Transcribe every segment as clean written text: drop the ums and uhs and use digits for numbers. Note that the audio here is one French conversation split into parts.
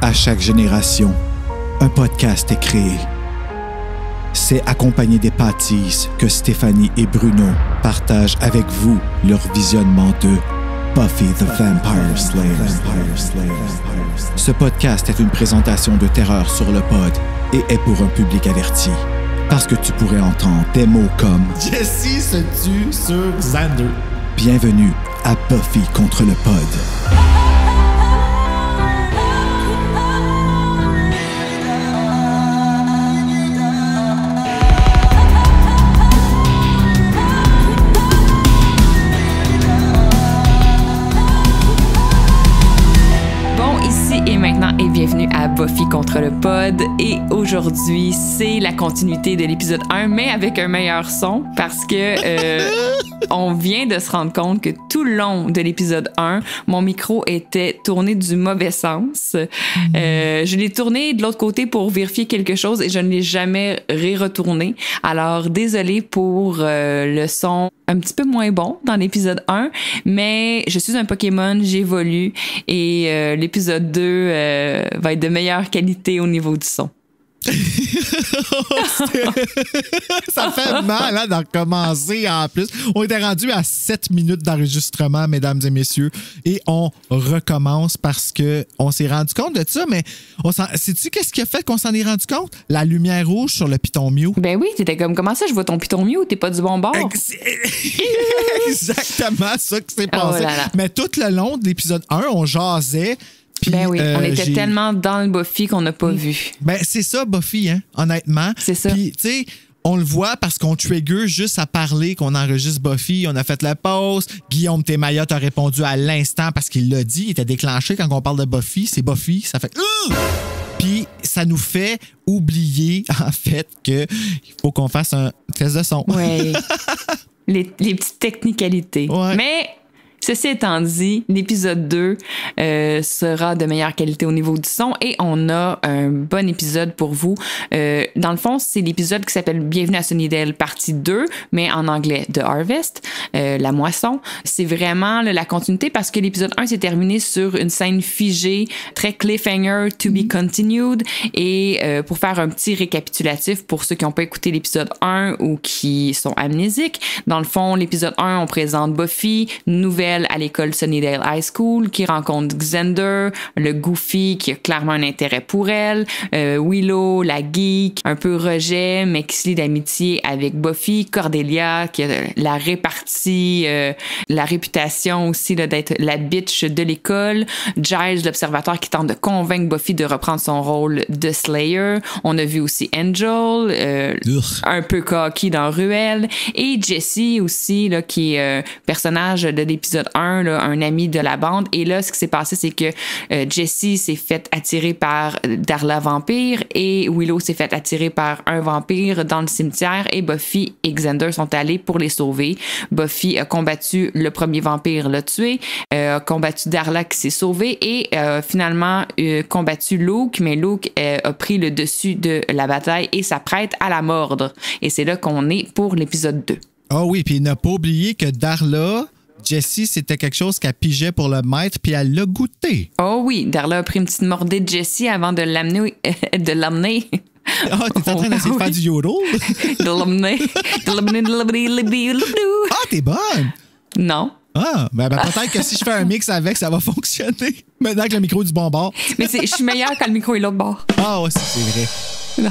À chaque génération, un podcast est créé. C'est accompagné des pâtisses que Stéphanie et Bruno partagent avec vous leur visionnement de Buffy the Vampire Slayer. Ce podcast est une présentation de Terreur sur le pod et est pour un public averti. Parce que tu pourrais entendre des mots comme Jessie se tue sur Xander. Bienvenue à Buffy contre le pod. Et bienvenue à Buffy contre le pod. Et aujourd'hui, c'est la continuité de l'épisode 1, mais avec un meilleur son parce que on vient de se rendre compte que tout le long de l'épisode 1, mon micro était tourné du mauvais sens. Je l'ai tourné de l'autre côté pour vérifier quelque chose et je ne l'ai jamais retourné. Alors, désolée pour le son un petit peu moins bon dans l'épisode 1, mais je suis un Pokémon, j'évolue et l'épisode 2 va être de meilleure qualité au niveau du son. Ça fait mal hein, d'en recommencer en plus. On était rendu à 7 minutes d'enregistrement, mesdames et messieurs, et on recommence parce que on s'est rendu compte de ça, mais sais-tu qu'est-ce qui a fait qu'on s'en est rendu compte? La lumière rouge sur le Python Mew. Ben oui, t'étais comme, comment ça, je vois ton Python Mew, t'es pas du bon bord? Exactement ça qui s'est passé. Oh là là. Mais tout le long de l'épisode 1, on jasait. Puis, ben oui, on était tellement dans le Buffy qu'on n'a pas vu. Ben c'est ça, Buffy, hein, honnêtement. C'est ça. Puis, tu sais, on le voit parce qu'on trigger juste à parler qu'on enregistre Buffy. On a fait la pause. Guillaume Témaillot a répondu à l'instant parce qu'il l'a dit. Il était déclenché quand on parle de Buffy. C'est Buffy. Ça fait... Puis, ça nous fait oublier, en fait, qu'il faut qu'on fasse un test de son. Oui. les petites technicalités. Ouais. Mais... Ceci étant dit, l'épisode 2 sera de meilleure qualité au niveau du son et on a un bon épisode pour vous. Dans le fond, c'est l'épisode qui s'appelle Bienvenue à Sunnydale partie 2, mais en anglais The Harvest, la moisson. C'est vraiment la continuité parce que l'épisode 1 s'est terminé sur une scène figée, très cliffhanger, to be continued. Et pour faire un petit récapitulatif pour ceux qui n'ont pas écouté l'épisode 1 ou qui sont amnésiques, dans le fond, l'épisode 1, on présente Buffy, nouvelle à l'école Sunnydale High School, qui rencontre Xander, le Goofy qui a clairement un intérêt pour elle, Willow, la geek, un peu rejet, mais qui se lie d'amitié avec Buffy, Cordelia, qui a la répartie, la réputation aussi là, d'être la bitch de l'école, Giles, l'observateur qui tente de convaincre Buffy de reprendre son rôle de Slayer. On a vu aussi Angel, un peu cocky dans Ruelle, et Jessie aussi, là, qui est personnage de l'épisode 1, là, un ami de la bande. Et là, ce qui s'est passé, c'est que Jessie s'est fait attirer par Darla Vampire et Willow s'est fait attirer par un vampire dans le cimetière et Buffy et Xander sont allés pour les sauver. Buffy a combattu le premier vampire, l'a tué, a combattu Darla qui s'est sauvée et finalement combattu Luke, mais Luke a pris le dessus de la bataille et s'apprête à la mordre. Et c'est là qu'on est pour l'épisode 2. Ah oui, puis il n'a pas oublié que Darla... Jessie, c'était quelque chose qu'elle pigeait pour le maître, puis elle l'a goûté. Oh oui, Darla a pris une petite mordée de Jessie avant de l'amener. Ah, t'es en train d'essayer de faire du yodel? Ah, t'es bonne! Non. Ah, ben peut-être que si je fais un mix avec, ça va fonctionner. Maintenant que le micro est du bon bord. Mais je suis meilleure quand le micro est l'autre bord. Ah ouais, c'est vrai. Non.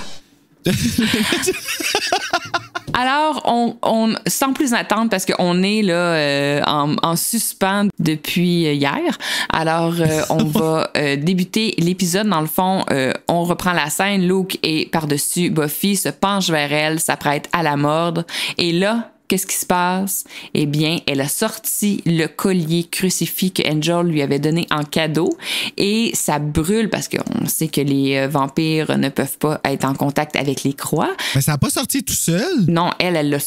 Alors, on sans plus attendre, parce qu'on est là en suspens depuis hier. Alors, on va débuter l'épisode. Dans le fond, on reprend la scène. Luke est par-dessus Buffy, se penche vers elle, s'apprête à la mordre. Et là, qu'est-ce qui se passe? Eh bien, elle a sorti le collier crucifix que Angel lui avait donné en cadeau et ça brûle parce qu'on sait que les vampires ne peuvent pas être en contact avec les croix. Mais ça n'a pas sorti tout seul? Non, elle l'a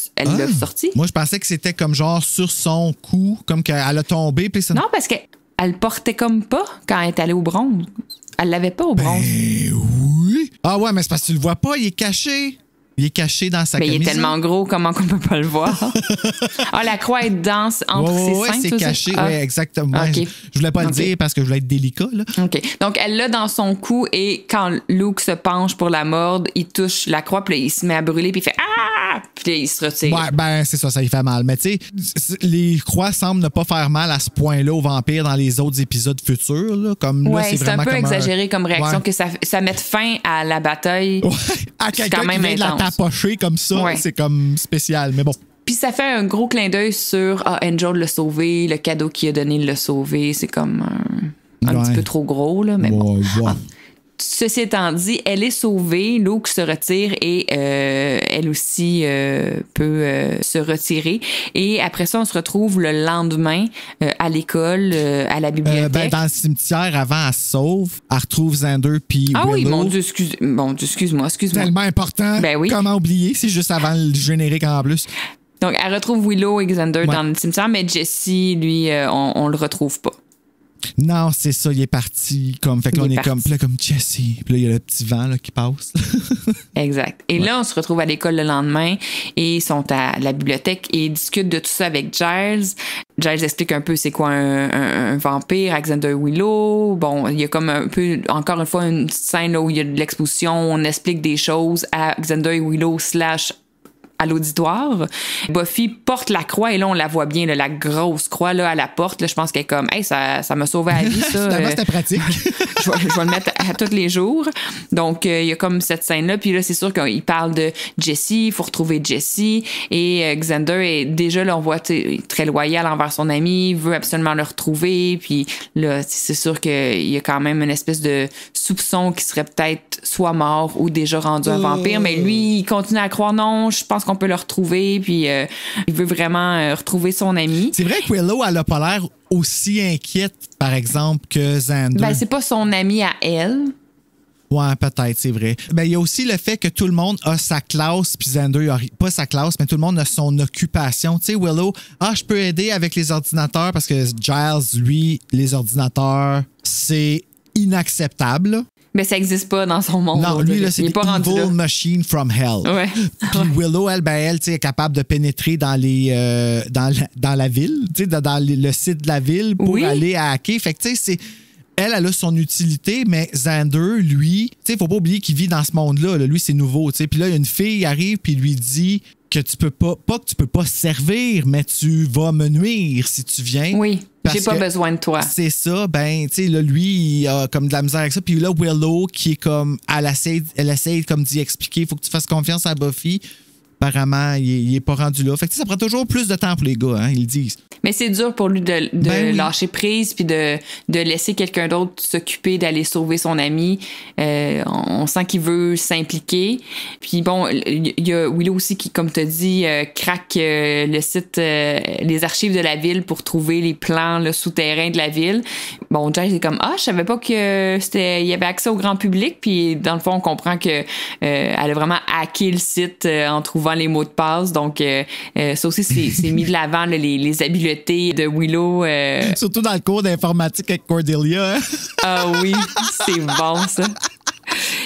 sorti. Moi, je pensais que c'était comme genre sur son cou, comme qu'elle a tombé. Puis ça... Non, parce qu'elle portait comme pas quand elle est allée au bronze. Elle l'avait pas au bronze. Ben oui. Ah ouais, mais c'est parce que tu le vois pas, il est caché. Il est caché dans sa Mais camisole. il est tellement gros, comment qu'on peut pas le voir? La croix est dense entre ses seins. C'est caché, oui, exactement. Okay. Je voulais pas le dire parce que je voulais être délicat. Là. OK. Donc, elle l'a dans son cou et quand Luke se penche pour la mordre, il touche la croix, puis là, il se met à brûler, puis il fait « Ah! » Puis là, il se retire. Ouais, ben c'est ça lui fait mal. Mais tu sais, les croix semblent ne pas faire mal à ce point-là aux vampires dans les autres épisodes futurs. Là. Comme là, c'est un vraiment peu comme exagéré comme réaction, que ça mette fin à la bataille. Ouais, à quelqu'un qui vient de la tapocher comme ça, c'est comme spécial, mais bon. Puis ça fait un gros clin d'œil sur Angel l'a sauvé, le cadeau qu'il a donné l'a sauvé. C'est comme un petit peu trop gros, là, mais bon. Ceci étant dit, elle est sauvée, Luke se retire et elle aussi peut se retirer. Et après ça, on se retrouve le lendemain à l'école, à la bibliothèque. Dans le cimetière, avant, elle se sauve. Elle retrouve Xander puis Willow. Oui, mon Dieu, excuse-moi. Tellement important. Ben oui. Comment oublier? C'est juste avant le générique en plus. Donc, elle retrouve Willow et Xander dans le cimetière, mais Jesse, lui, on le retrouve pas. Non, c'est ça, il est parti. Fait que là, on est comme Jesse. Puis là, il y a le petit vent là, qui passe. Exact. Et là, on se retrouve à l'école le lendemain et ils sont à la bibliothèque et ils discutent de tout ça avec Giles. Giles explique un peu c'est quoi un vampire, Xander Willow. Bon, il y a comme un peu, encore une fois, une petite scène là, où il y a de l'exposition, on explique des choses à Xander Willow / à l'auditoire. Buffy porte la croix et là, on la voit bien, là, la grosse croix là, à la porte. Là, je pense qu'elle est comme, hey, ça m'a sauvé la vie, ça. Finalement, c'était pratique. je vais le mettre à tous les jours. Donc, il y a comme cette scène-là. Puis là, c'est sûr qu'il parle de Jessie, il faut retrouver Jessie. Et Xander est déjà, là, on voit très loyal envers son ami, il veut absolument le retrouver. Puis là, c'est sûr qu'il y a quand même une espèce de soupçon qu'il serait peut-être soit mort ou déjà rendu un vampire. Mais lui, il continue à croire, non, je pense qu'on peut le retrouver, puis il veut vraiment retrouver son ami. C'est vrai que Willow, elle a pas l'air aussi inquiète, par exemple, que Xander. Ben, c'est pas son ami à elle. Ouais, peut-être, c'est vrai. Ben, il y a aussi le fait que tout le monde a sa classe, puis Xander a pas sa classe, mais tout le monde a son occupation. Tu sais, Willow, je peux aider avec les ordinateurs, parce que Giles, lui, les ordinateurs, c'est inacceptable. Mais ça n'existe pas dans son monde. Non, lui, là, c'est Evil Machine from Hell. Ouais. Puis Willow, elle, est capable de pénétrer dans dans la ville, dans le site de la ville pour aller hacker. Fait que, tu sais, elle a son utilité, mais Xander, lui, tu sais, faut pas oublier qu'il vit dans ce monde-là. Là. Lui, c'est nouveau, tu sais. Puis là, il y a une fille qui arrive puis lui dit que tu peux pas que tu peux pas servir, mais tu vas me nuire si tu viens. Oui. J'ai pas besoin de toi. C'est ça, ben, tu sais, là, lui, il a comme de la misère avec ça. Puis là, Willow, qui est comme, elle essaie comme d'y expliquer, il faut que tu fasses confiance à Buffy. Apparemment, il est pas rendu là. Fait que ça prend toujours plus de temps pour les gars, hein, ils le disent. Mais c'est dur pour lui de lâcher prise puis de laisser quelqu'un d'autre s'occuper d'aller sauver son ami. On sent qu'il veut s'impliquer. Puis bon, il y a Willow aussi qui, comme tu as dit, craque le site, les archives de la ville pour trouver les plans souterrains de la ville. Bon, Giles est comme, je savais pas que il y avait accès au grand public. Puis dans le fond, on comprend que elle a vraiment hacké le site en trouvant les mots de passe. Donc, ça aussi, c'est mis de l'avant, les habiletés de Willow. Surtout dans le cours d'informatique avec Cordelia. Ah oui, c'est bon, ça.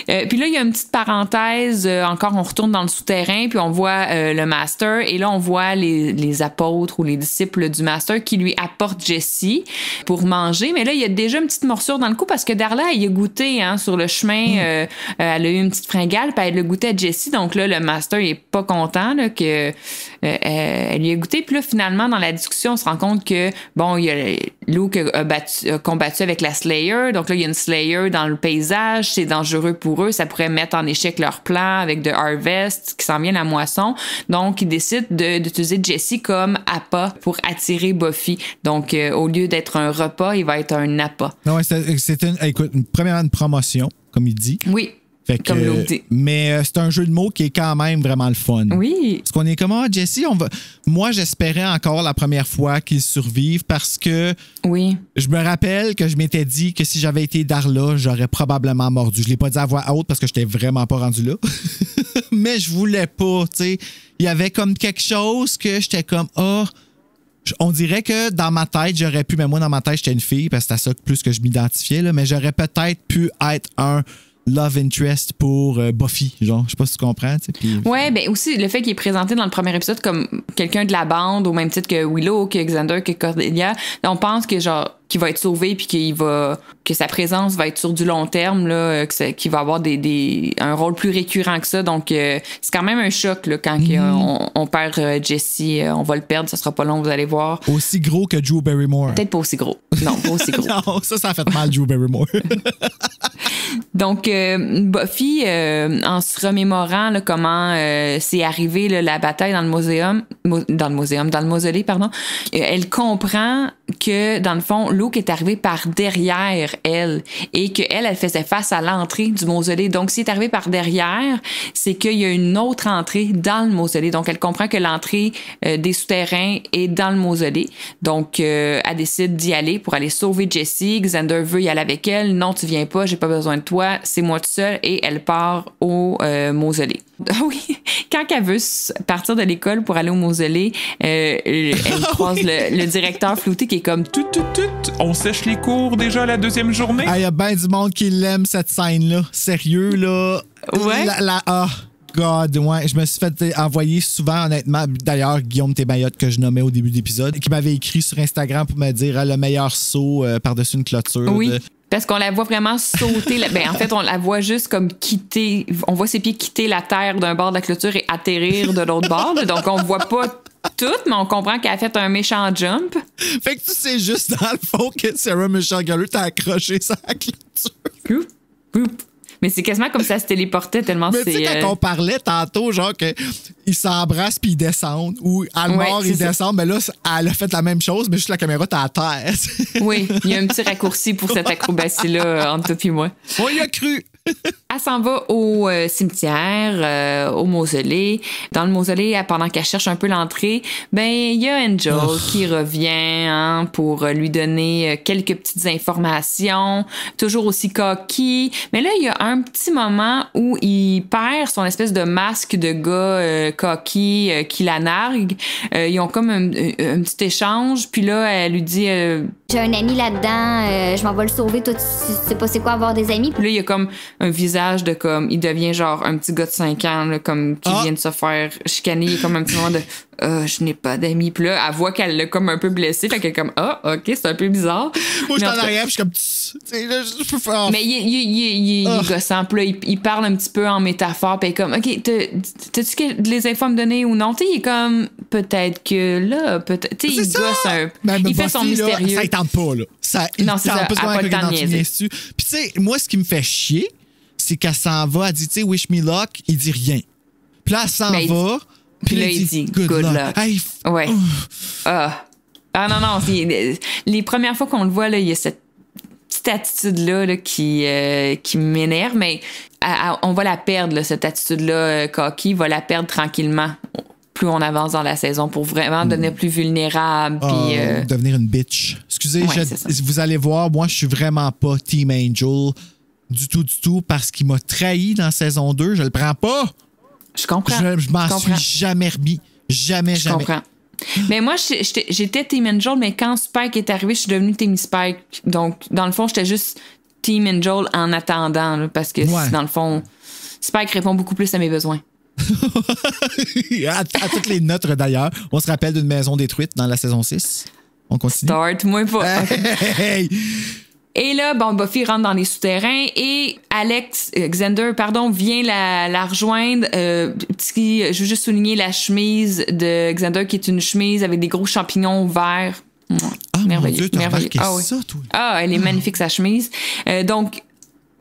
Puis là, il y a une petite parenthèse. Encore, on retourne dans le souterrain, puis on voit le Master. Et là, on voit les apôtres ou les disciples du Master qui lui apportent Jessie pour manger. Mais là, il y a déjà une petite morsure dans le cou parce que Darla, elle y a goûté sur le chemin. Elle a eu une petite fringale, puis elle a goûté à Jessie. Donc là, le Master, il est pas content là, que elle lui a goûté. Puis là, finalement, dans la discussion, on se rend compte que, bon, il y a Luke a combattu avec la Slayer. Donc là, il y a une Slayer dans le paysage. C'est dangereux pour eux. Ça pourrait mettre en échec leur plan avec The Harvest qui s'en vient la moisson. Donc, ils décident d'utiliser Jessie comme appât pour attirer Buffy. Donc, au lieu d'être un repas, il va être un appât. Non, c'est premièrement une promotion, comme il dit. Oui. Fait que, comme Luke dit. Mais c'est un jeu de mots qui est quand même vraiment le fun. Oui. Parce qu'on est comme, Jessie, moi, j'espérais encore la première fois qu'il survive parce que je me rappelle que je m'étais dit que si j'avais été Darla, j'aurais probablement mordu. Je l'ai pas dit à voix haute parce que j'étais vraiment pas rendu là. Mais je voulais pas, tu sais. Il y avait comme quelque chose que j'étais comme, on dirait que dans ma tête, j'aurais pu, mais moi, dans ma tête, j'étais une fille parce que c'était ça plus que je m'identifiais, là, mais j'aurais peut-être pu être un love interest pour Buffy, genre, je sais pas si tu comprends. Puis... Ouais, ben aussi le fait qu'il est présenté dans le premier épisode comme quelqu'un de la bande, au même titre que Willow, que Xander, que Cordelia, on pense que genre qu'il va être sauvé puis que sa présence va être sur du long terme là, qu'il va avoir un rôle plus récurrent que ça. Donc c'est quand même un choc là, quand on perd Jesse, on va le perdre, ça sera pas long, vous allez voir. Aussi gros que Drew Barrymore. Peut-être pas aussi gros. Non, pas aussi gros. Non, ça a fait mal, Drew Barrymore. Donc, Buffy, en se remémorant là, comment c'est arrivé là, la bataille dans le mausolée, pardon, elle comprend que, dans le fond, Luke est arrivé par derrière elle et qu'elle faisait face à l'entrée du mausolée. Donc, s'il est arrivé par derrière, c'est qu'il y a une autre entrée dans le mausolée. Donc, elle comprend que l'entrée des souterrains est dans le mausolée. Donc, elle décide d'y aller pour aller sauver Jessie. Xander veut y aller avec elle. Non, tu viens pas, j'ai pas besoin de toi, c'est moi toute seule. Et elle part au mausolée. Oui, quand elle veut partir de l'école pour aller au mausolée, elle croise le directeur flouté qui est comme on sèche les cours déjà la deuxième journée. Il y a bien du monde qui l'aime, cette scène-là. Sérieux, là. Ouais. God, ouais. Je me suis fait envoyer souvent, honnêtement. D'ailleurs, Guillaume Thémayotte, que je nommais au début de l'épisode, qui m'avait écrit sur Instagram pour me dire le meilleur saut par-dessus une clôture. Oui. Parce qu'on la voit vraiment sauter. En fait, on la voit juste comme quitter. On voit ses pieds quitter la terre d'un bord de la clôture et atterrir de l'autre bord. Donc, on voit pas tout, mais on comprend qu'elle a fait un méchant jump. Fait que tu sais juste, dans le fond, que Sarah Michelle Gellar t'a accroché sa clôture. Mais c'est quasiment comme ça se téléportait tellement mais c'est... Mais tu sais, quand on parlait tantôt, genre qu'ils s'embrassent puis ils descendent, ou à le mort, ils descendent, mais là, elle a fait la même chose, mais juste la caméra, t'es à terre. Oui, il y a un petit raccourci pour cette acrobatie-là entre toi et moi. On y a cru! Elle s'en va au cimetière, au mausolée. Dans le mausolée, pendant qu'elle cherche un peu l'entrée, il y a Angel qui revient pour lui donner quelques petites informations, toujours aussi coquille. Mais là, il y a un petit moment où il perd son espèce de masque de gars coquille qui la nargue. Ils ont comme un petit échange, puis là, elle lui dit... J'ai un ami là-dedans, je m'en vais le sauver, toi, tu sais pas c'est quoi avoir des amis. Puis là, il y a comme un visage de comme, il devient genre un petit gars de 5 ans, là, comme qui vient de se faire chicaner, il y a comme un petit moment de je n'ai pas d'amis. Puis là, elle voit qu'elle l'a comme un peu blessée, fait qu'elle est comme ok, c'est un peu bizarre. Moi, je suis en arrière, puis je suis comme là, je peux faire. Mais il est gossant, puis là, il parle un petit peu en métaphore, puis il est comme ok, t'as-tu les infos à me donner ou non? Tu sais, il est comme peut-être que là, peut-être. Tu sais, il gosse un peu. Il fait son mystérieux. Ça, il tente pas, là. Non, c'est ça, elle a pas le temps de niaiser. Puis tu sais, moi, ce qui me fait chier, c'est qu'elle s'en va, elle dit, tu sais, wish me luck, il dit rien. Puis là, elle s'en va, puis là, il dit good luck. Hey, ouais. Non, les premières fois qu'on le voit, là, il y a cette petite attitude-là qui m'énerve, mais on va la perdre, là, cette attitude-là, coquille, va la perdre tranquillement. Plus on avance dans la saison pour vraiment devenir plus vulnérable. Puis, devenir une bitch. Excusez, vous allez voir, moi, je suis vraiment pas Team Angel du tout, parce qu'il m'a trahi dans saison 2. Je le prends pas. Je comprends. Je m'en suis jamais remis. Jamais. Je comprends. Mais moi, j'étais Team Angel, mais quand Spike est arrivé, je suis devenue Team Spike. Donc, dans le fond, j'étais juste Team Angel en attendant, là, parce que dans le fond, Spike répond beaucoup plus à mes besoins. à toutes les notes, d'ailleurs. On se rappelle d'une maison détruite dans la saison 6. On continue. Start-moi pas. Hey! Et là, Buffy rentre dans les souterrains et Xander, vient la rejoindre. Je veux juste souligner la chemise de Xander, qui est une chemise avec des gros champignons verts. Mon Dieu, t'as remarqué ça, toi? Elle est magnifique, sa chemise. Donc,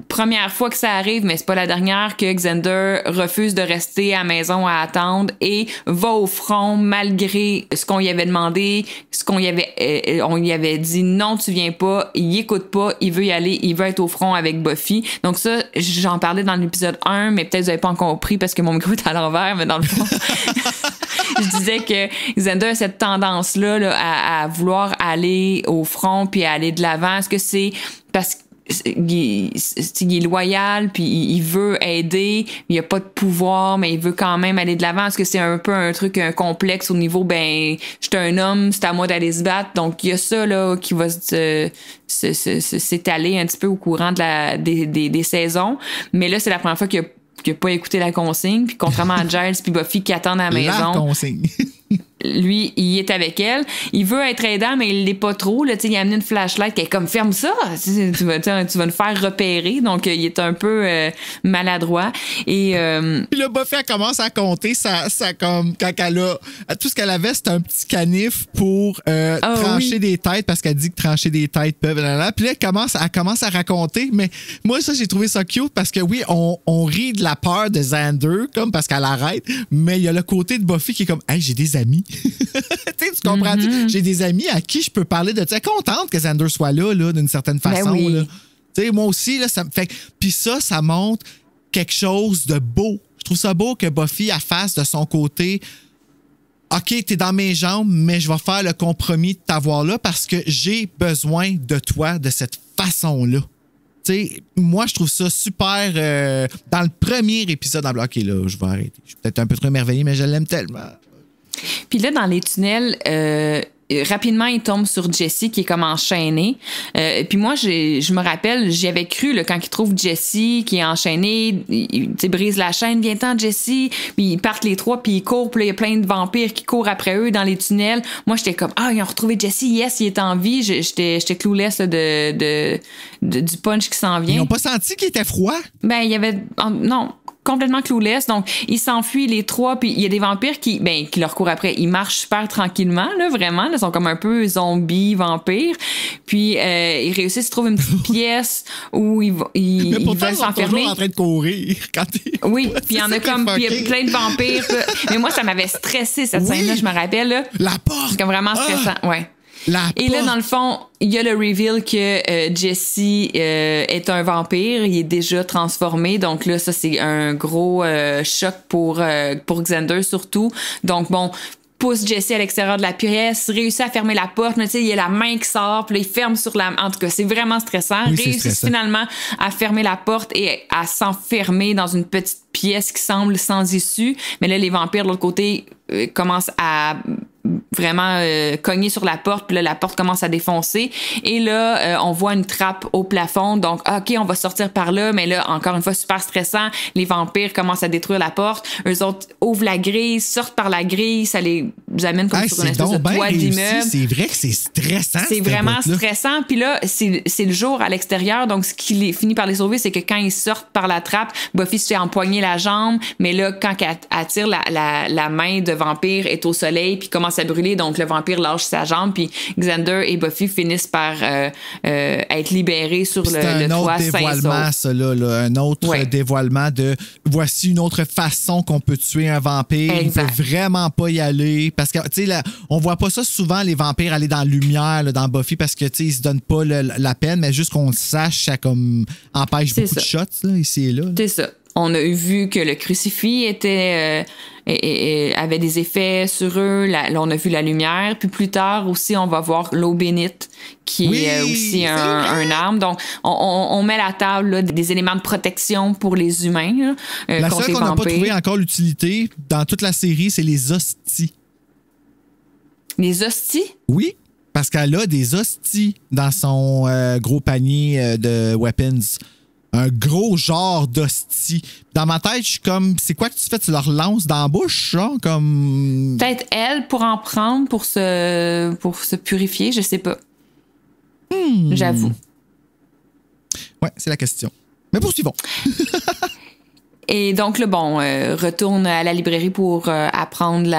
première fois que ça arrive, mais c'est pas la dernière, que Xander refuse de rester à la maison à attendre et va au front malgré ce qu'on lui avait demandé, on lui avait dit non, tu viens pas, il écoute pas, il veut y aller, il veut être au front avec Buffy. Donc ça, j'en parlais dans l'épisode 1, mais peut-être vous avez pas encore compris parce que mon micro est à l'envers, mais dans le fond, je disais que Xander a cette tendance-là là, à vouloir aller au front puis à aller de l'avant. Est-ce que c'est parce il est loyal, puis il veut aider, il a pas de pouvoir, mais il veut quand même aller de l'avant. Est-ce que c'est un peu un truc, un complexe au niveau, ben, j'étais un homme, c'est à moi d'aller se battre. Donc, il y a ça, là, qui va s'étaler un petit peu au courant des saisons. Mais là, c'est la première fois qu'il a pas écouté la consigne, puis contrairement à Giles puis Buffy qui attendent à la maison. La consigne. Lui, il est avec elle. Il veut être aidant, mais il l'est pas trop. Là, il a amené une flashlight qui est comme « Ferme ça! Tu vas nous faire repérer. » Donc, il est un peu maladroit. Et puis là, Buffy, elle commence à compter ça comme quand elle a... Tout ce qu'elle avait, c'était un petit canif pour trancher des têtes, parce qu'elle dit que trancher des têtes peuvent... Puis là, elle commence à raconter. Mais moi, ça, j'ai trouvé ça cute parce que oui, on rit de la peur de Xander, comme parce qu'elle arrête. Mais il y a le côté de Buffy qui est comme « Hey, j'ai des amis. » Tu comprends? Mm-hmm. J'ai des amis à qui je peux parler de... Tu sais, contente que Xander soit là d'une certaine façon. Ben oui. Là. Tu sais, moi aussi, là, ça me fait... Puis ça montre quelque chose de beau. Je trouve ça beau que Buffy elle fasse de son côté... OK, t'es dans mes jambes, mais je vais faire le compromis de t'avoir là parce que j'ai besoin de toi de cette façon-là. Tu sais, moi, je trouve ça super... dans le premier épisode, OK, là, je vais arrêter. Je suis peut-être un peu trop émerveillé, mais je l'aime tellement. Puis là, dans les tunnels, rapidement, il tombe sur Jessie qui est comme enchaînée. Puis moi, je me rappelle, j'y avais cru là, quand il trouve Jessie qui est enchaînée, il brise la chaîne, viens-t'en Jessie. Puis ils partent les trois, puis ils courent. Puis là, il y a plein de vampires qui courent après eux dans les tunnels. Moi, j'étais comme, ils ont retrouvé Jessie, yes, il est en vie. J'étais clueless là, du punch qui s'en vient. Ils n'ont pas senti qu'il était froid? Ben, il y avait... Non, complètement clueless. Donc, ils s'enfuient les trois, puis il y a des vampires qui leur courent après. Ils marchent super tranquillement, là, vraiment. Ils sont comme un peu zombies, vampires. Puis, ils réussissent à trouver une petite pièce où ils veulent s'enfermer. Ils sont en train de courir. Oui, puis il y en a comme... Puis il y a plein de vampires. Mais moi, ça m'avait stressé, cette scène-là, je me rappelle. Là. La porte! C'est comme vraiment stressant, ouais. Et là, dans le fond, il y a le reveal que Jessie est un vampire. Il est déjà transformé. Donc là, ça, c'est un gros choc pour Xander surtout. Donc bon, pousse Jessie à l'extérieur de la pièce, réussit à fermer la porte, mais tu sais, il y a la main qui sort, puis là, il ferme sur la... En tout cas, c'est vraiment stressant. Oui, réussit finalement à fermer la porte et à s'enfermer dans une petite pièce qui semble sans issue. Mais là, les vampires, de l'autre côté, commencent à... vraiment cogner sur la porte, puis là, la porte commence à défoncer. Et là, on voit une trappe au plafond. Donc, OK, on va sortir par là, mais là, encore une fois, super stressant. Les vampires commencent à détruire la porte. Eux autres ouvrent la grille, sortent par la grille, ça les amène comme sur une espèce de toit d'immeuble. C'est vrai que c'est stressant. C'est vraiment stressant. Puis là, c'est le jour à l'extérieur. Donc, ce qui finit par les sauver, c'est que quand ils sortent par la trappe, Buffy se fait empoigner la jambe, mais là, quand elle tire la main de vampire est au soleil, puis commence à brûler, donc le vampire lâche sa jambe, puis Xander et Buffy finissent par être libérés sur le toit sain et sauf. Ça, là, un autre dévoilement de voici une autre façon qu'on peut tuer un vampire. Exact. Il ne peut vraiment pas y aller. Parce que, tu sais, on voit pas ça souvent, les vampires aller dans la lumière, là, dans Buffy, parce que, tu sais, ils se donnent pas la peine, mais juste qu'on le sache, ça comme empêche beaucoup de shots, là, ici et là. C'est ça. On a vu que le crucifix avait des effets sur eux. Là, on a vu la lumière. Puis plus tard aussi, on va voir l'eau bénite qui est aussi un arme. Donc, on met à la table là, des éléments de protection pour les humains. La seule qu'on n'a pas trouvé encore l'utilité dans toute la série, c'est les hosties. Les hosties? Oui, parce qu'elle a des hosties dans son gros panier de weapons. Un gros genre d'hostie. Dans ma tête, je suis comme, c'est quoi que tu fais? Tu leur lances dans la bouche, genre, comme... Peut-être elle pour en prendre, pour se purifier, je sais pas. J'avoue. Ouais, c'est la question. Mais poursuivons. Et donc, là, retourne à la librairie pour apprendre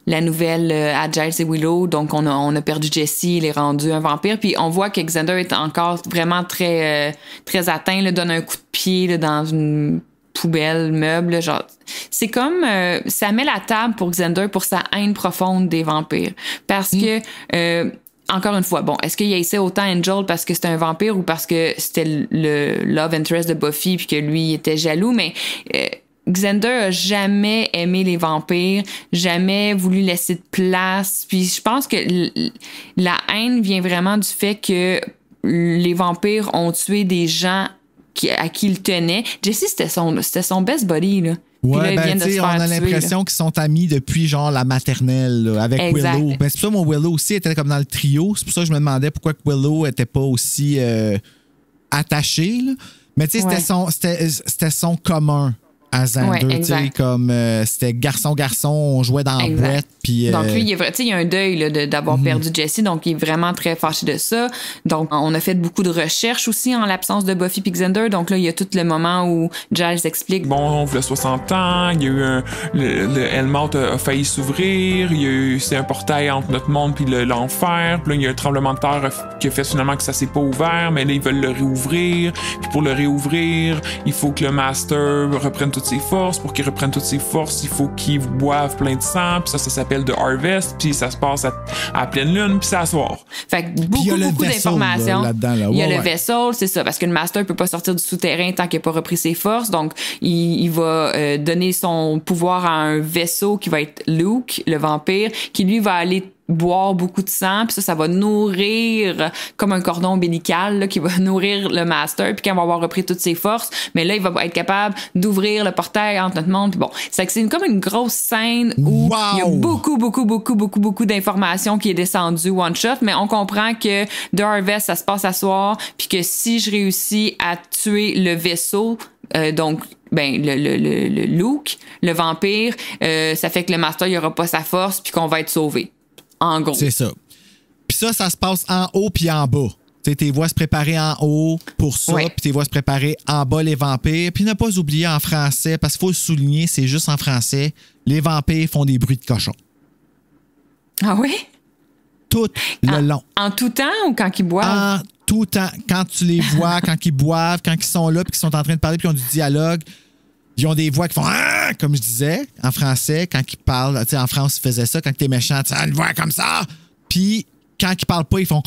la nouvelle à Giles et Willow. Donc, on a perdu Jessie, il est rendu un vampire. Puis, on voit que Xander est encore vraiment très, très atteint, là, donne un coup de pied là, dans une poubelle, meuble. Là, genre, c'est comme... ça met la table pour Xander pour sa haine profonde des vampires. Parce que... encore une fois, est-ce qu'il haïssait autant Angel parce que c'était un vampire ou parce que c'était le love interest de Buffy puis que lui, il était jaloux? Mais... Xander a jamais aimé les vampires, jamais voulu laisser de place. Puis je pense que la haine vient vraiment du fait que les vampires ont tué des gens à qui il tenait. Jesse, c'était son best buddy, là. Ouais, ben, tu sais, on a l'impression qu'ils sont amis depuis, genre, la maternelle, là, avec exact. Willow. Ben, c'est pour ça, mon Willow aussi était comme dans le trio. C'est pour ça que je me demandais pourquoi que Willow était pas aussi attaché, là. Mais, tu sais, c'était son commun à Xander, tu sais, comme c'était garçon, on jouait dans la boîte. Puis, donc, lui, il y a un deuil là, d'avoir perdu Jesse, donc il est vraiment très fâché de ça. Donc, on a fait beaucoup de recherches aussi en l'absence de Buffy et Xander. Donc là, il y a tout le moment où Giles explique. Bon, il y a 60 ans, il y a eu le Hellmouth a failli s'ouvrir, c'est un portail entre notre monde puis l'enfer. Puis là, il y a un tremblement de terre qui a fait finalement que ça s'est pas ouvert, mais là, ils veulent le réouvrir. Puis pour le réouvrir, il faut que le Master reprenne toutes ses forces. Pour qu'il reprenne toutes ses forces, il faut qu'il boive plein de sang. Puis ça s'appelle The Harvest. Puis ça se passe à pleine lune. Puis c'est à soir. Fait que beaucoup d'informations. Là-dedans, là. Il y a le vaisseau, c'est ça. Parce que le Master peut pas sortir du souterrain tant qu'il n'a pas repris ses forces. Donc, il va donner son pouvoir à un vaisseau qui va être Luke, le vampire, qui lui va aller boire beaucoup de sang, puis ça va nourrir comme un cordon ombilical là, qui va nourrir le Master, puis quand il va avoir repris toutes ses forces, mais là, il va être capable d'ouvrir le portail entre notre monde, puis bon, c'est comme une grosse scène où il y a beaucoup d'informations qui est descendue one shot, mais on comprend que The Harvest, ça se passe à soir, puis que si je réussis à tuer le vaisseau, donc le Luke, le vampire, ça fait que le Master, il n'y aura pas sa force, puis qu'on va être sauvé. En gros. C'est ça. Puis ça se passe en haut puis en bas. Tu sais, tes voix se préparer en haut pour ça, puis tes voix se préparer en bas les vampires. Puis ne pas oublier en français, parce qu'il faut le souligner, c'est juste en français, les vampires font des bruits de cochon. Ah oui? Tout le long. En tout temps ou quand ils boivent? En tout temps. Quand tu les vois, quand ils boivent, quand ils sont là puis qu'ils sont en train de parler puis qu'ils ont du dialogue, ils ont des voix qui font ah! Comme je disais, en français, quand ils parlent. Tu sais, en France, ils faisaient ça. Quand t'es méchant, tu as une voix comme ça. Puis, quand ils parlent pas, ils font.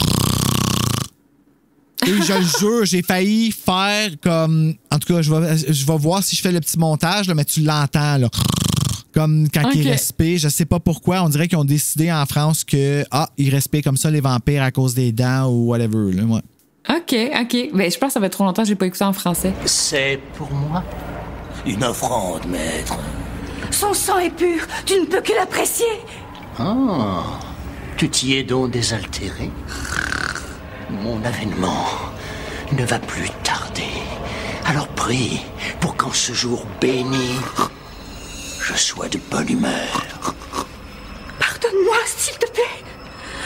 Et je le jure, j'ai failli faire comme. En tout cas, je vais voir si je fais le petit montage, là, mais tu l'entends, là. Comme quand ils respirent. Je sais pas pourquoi. On dirait qu'ils ont décidé en France que, ils respirent comme ça, les vampires, à cause des dents ou whatever, là, ouais. OK. Ben, je pense que ça fait trop longtemps que j'ai pas écouté en français. C'est pour moi. Une offrande, maître. Son sang est pur, tu ne peux que l'apprécier. Ah, tu t'y es donc désaltéré. Mon avènement ne va plus tarder. Alors prie pour qu'en ce jour béni, je sois de bonne humeur. Pardonne-moi, s'il te plaît.